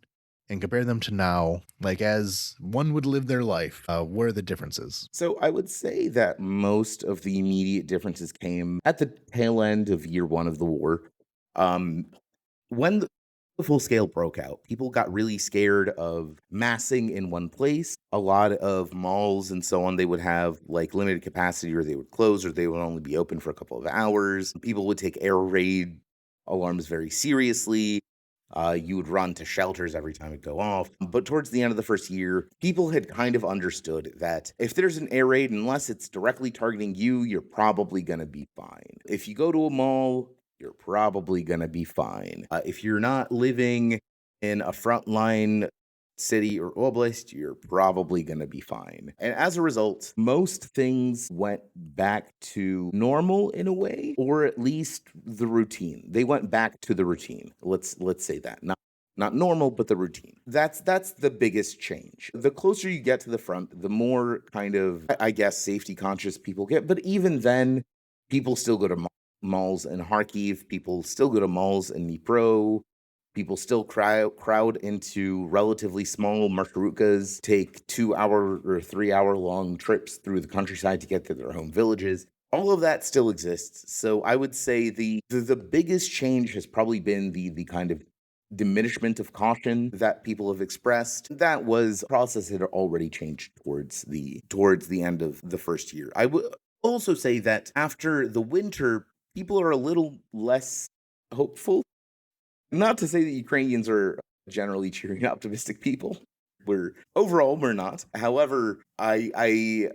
and compare them to now, like as one would live their life, what are the differences? So I would say that most of the immediate differences came at the tail end of year one of the war. Um, when the full scale broke out, people got really scared of massing in one place. A lot of malls and so on, they would have like limited capacity or they would close or they would only be open for a couple of hours. People would take air raid alarms very seriously. You would run to shelters every time it go off. But towards the end of the first year, people had kind of understood that if there's an air raid, unless it's directly targeting you, you're probably going to be fine. If you go to a mall, you're probably going to be fine. If you're not living in a frontline city or oblast, you're probably going to be fine. And as a result, most things went back to normal in a way, or at least the routine. They went back to the routine. Let's say that. Not normal, but the routine. That's the biggest change. The closer you get to the front, the more kind of I guess safety conscious people get. But even then, people still go to malls in Kharkiv. People still go to malls in Dnipro. People still crowd into relatively small marshrutas, take 2 hour or 3 hour long trips through the countryside to get to their home villages. All of that still exists. So I would say the biggest change has probably been the kind of diminishment of caution that people have expressed. That was a process that had already changed towards the end of the first year. I would also say that after the winter, people are a little less hopeful. Not to say that Ukrainians are generally cheery, optimistic people. We're not. However, I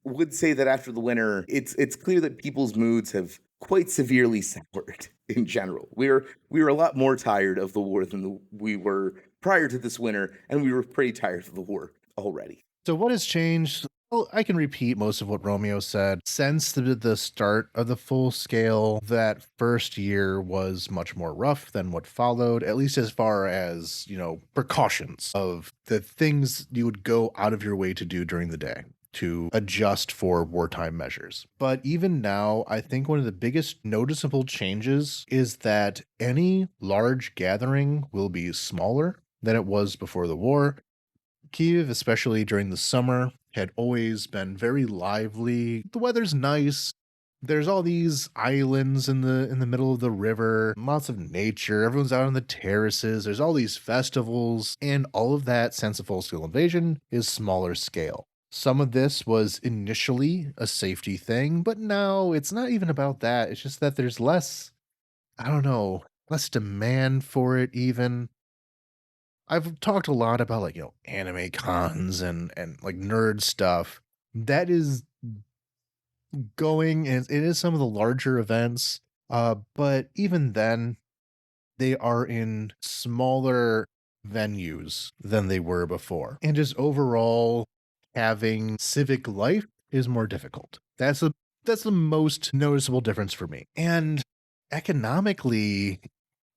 would say that after the winter, it's clear that people's moods have quite severely soured in general. We were a lot more tired of the war than we were prior to this winter, and we were pretty tired of the war already. So what has changed? Well, I can repeat most of what Romeo said. Since the start of the full scale, that first year was much more rough than what followed, at least as far as, precautions of the things you would go out of your way to do during the day to adjust for wartime measures. But even now, I think one of the biggest noticeable changes is that any large gathering will be smaller than it was before the war. Kiev, especially during the summer, had always been very lively. The weather's nice. There's all these islands in the middle of the river, lots of nature. Everyone's out on the terraces. There's all these festivals, and all of that sense of full-scale invasion is smaller scale. Some of this was initially a safety thing, but now it's not even about that. It's just that there's less, I don't know, less demand for it even. I've talked a lot about like, anime cons and like nerd stuff. That is going and it is some of the larger events. But even then, they are in smaller venues than they were before. And just overall having civic life is more difficult. That's the most noticeable difference for me. And economically,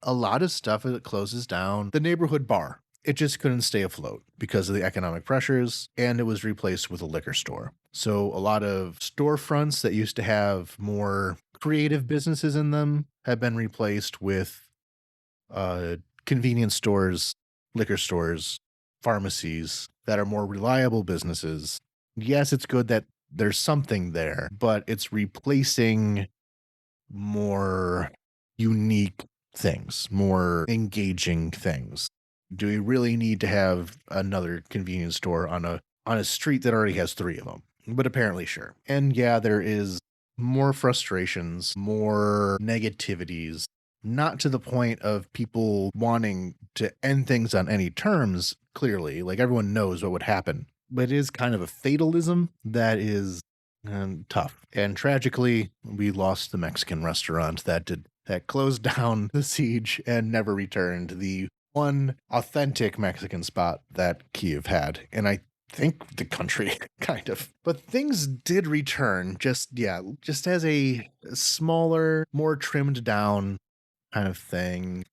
a lot of stuff that closes down. The neighborhood bar, it just couldn't stay afloat because of the economic pressures, and it was replaced with a liquor store. So a lot of storefronts that used to have more creative businesses in them have been replaced with uh, convenience stores, liquor stores, pharmacies that are more reliable businesses. Yes, it's good that there's something there, but it's replacing more unique things, more engaging things. Do we really need to have another convenience store on a street that already has three of them? But apparently, sure. And yeah, there is more frustrations, more negativities, not to the point of people wanting to end things on any terms, clearly. Like everyone knows what would happen. But it is kind of a fatalism that is and tough. And tragically, we lost the Mexican restaurant that closed down the siege and never returned. The one authentic Mexican spot that Kiev had, and I think the country kind of. But things did return just as a smaller, more trimmed down kind of thing.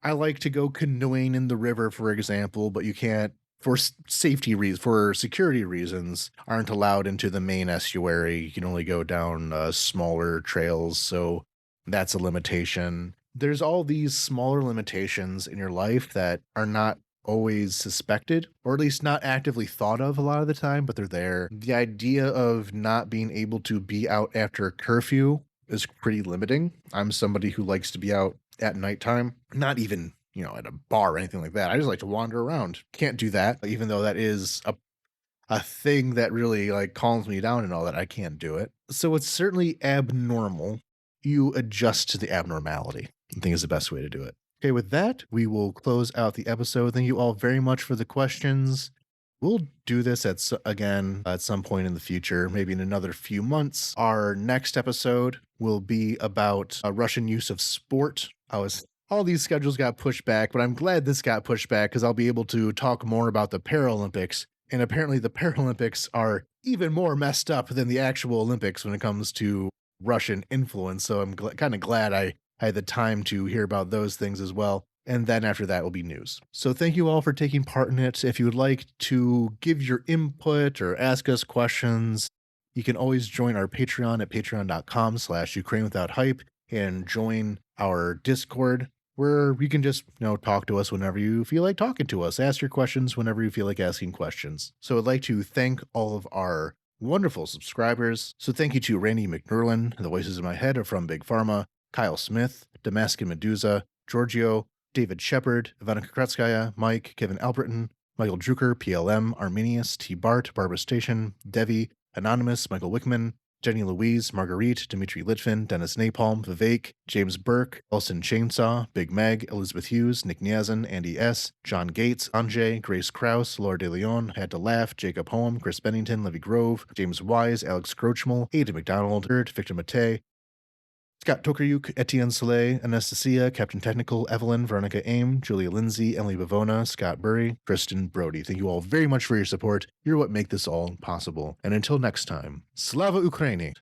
I like to go canoeing in the river, for example, but you can't for safety reasons, for security reasons, aren't allowed into the main estuary. You can only go down smaller trails, so that's a limitation. There's all these smaller limitations in your life that are not always suspected, or at least not actively thought of a lot of the time, but they're there. The idea of not being able to be out after curfew is pretty limiting. I'm somebody who likes to be out at nighttime, not even, at a bar or anything like that. I just like to wander around. Can't do that, even though that is a thing that really like calms me down and all that. I can't do it. So it's certainly abnormal. You adjust to the abnormality, I think is the best way to do it. Okay, with that, we will close out the episode. Thank you all very much for the questions. We'll do this again at some point in the future, maybe in another few months. Our next episode will be about Russian use of sport. All these schedules got pushed back, but I'm glad this got pushed back because I'll be able to talk more about the Paralympics. And apparently, the Paralympics are even more messed up than the actual Olympics when it comes to Russian influence. So I'm kind of glad I had the time to hear about those things as well. And then after that will be news. So thank you all for taking part in it. If you would like to give your input or ask us questions, you can always join our Patreon at patreon.com/Ukraine without hype and join our Discord where you can just, talk to us whenever you feel like talking to us. Ask your questions whenever you feel like asking questions. So I'd like to thank all of our wonderful subscribers. So thank you to Randy McNerlin, The Voices in My Head are from Big Pharma, Kyle Smith, Damascus Medusa, Giorgio, David Shepard, Ivana Kretskaya, Mike, Kevin Albritton, Michael Drucker, PLM, Arminius, T. Bart, Barbara Station, Devi, Anonymous, Michael Wickman, Jenny Louise, Marguerite, Dimitri Litvin, Dennis Napalm, Vivek, James Burke, Elson Chainsaw, Big Meg, Elizabeth Hughes, Nick Niazan, Andy S., John Gates, Anjay, Grace Krause, Laura De Leon, Had to Laugh, Jacob Holm, Chris Bennington, Levy Grove, James Wise, Alex Grochmal, Ada McDonald, Victor Mate, Scott Tokaryuk, Etienne Soleil, Anastasia, Captain Technical, Evelyn, Veronica Aim, Julia Lindsay, Emily Bavona, Scott Burry, Kristen Brody. Thank you all very much for your support. You're what make this all possible. And until next time, Slava Ukraini!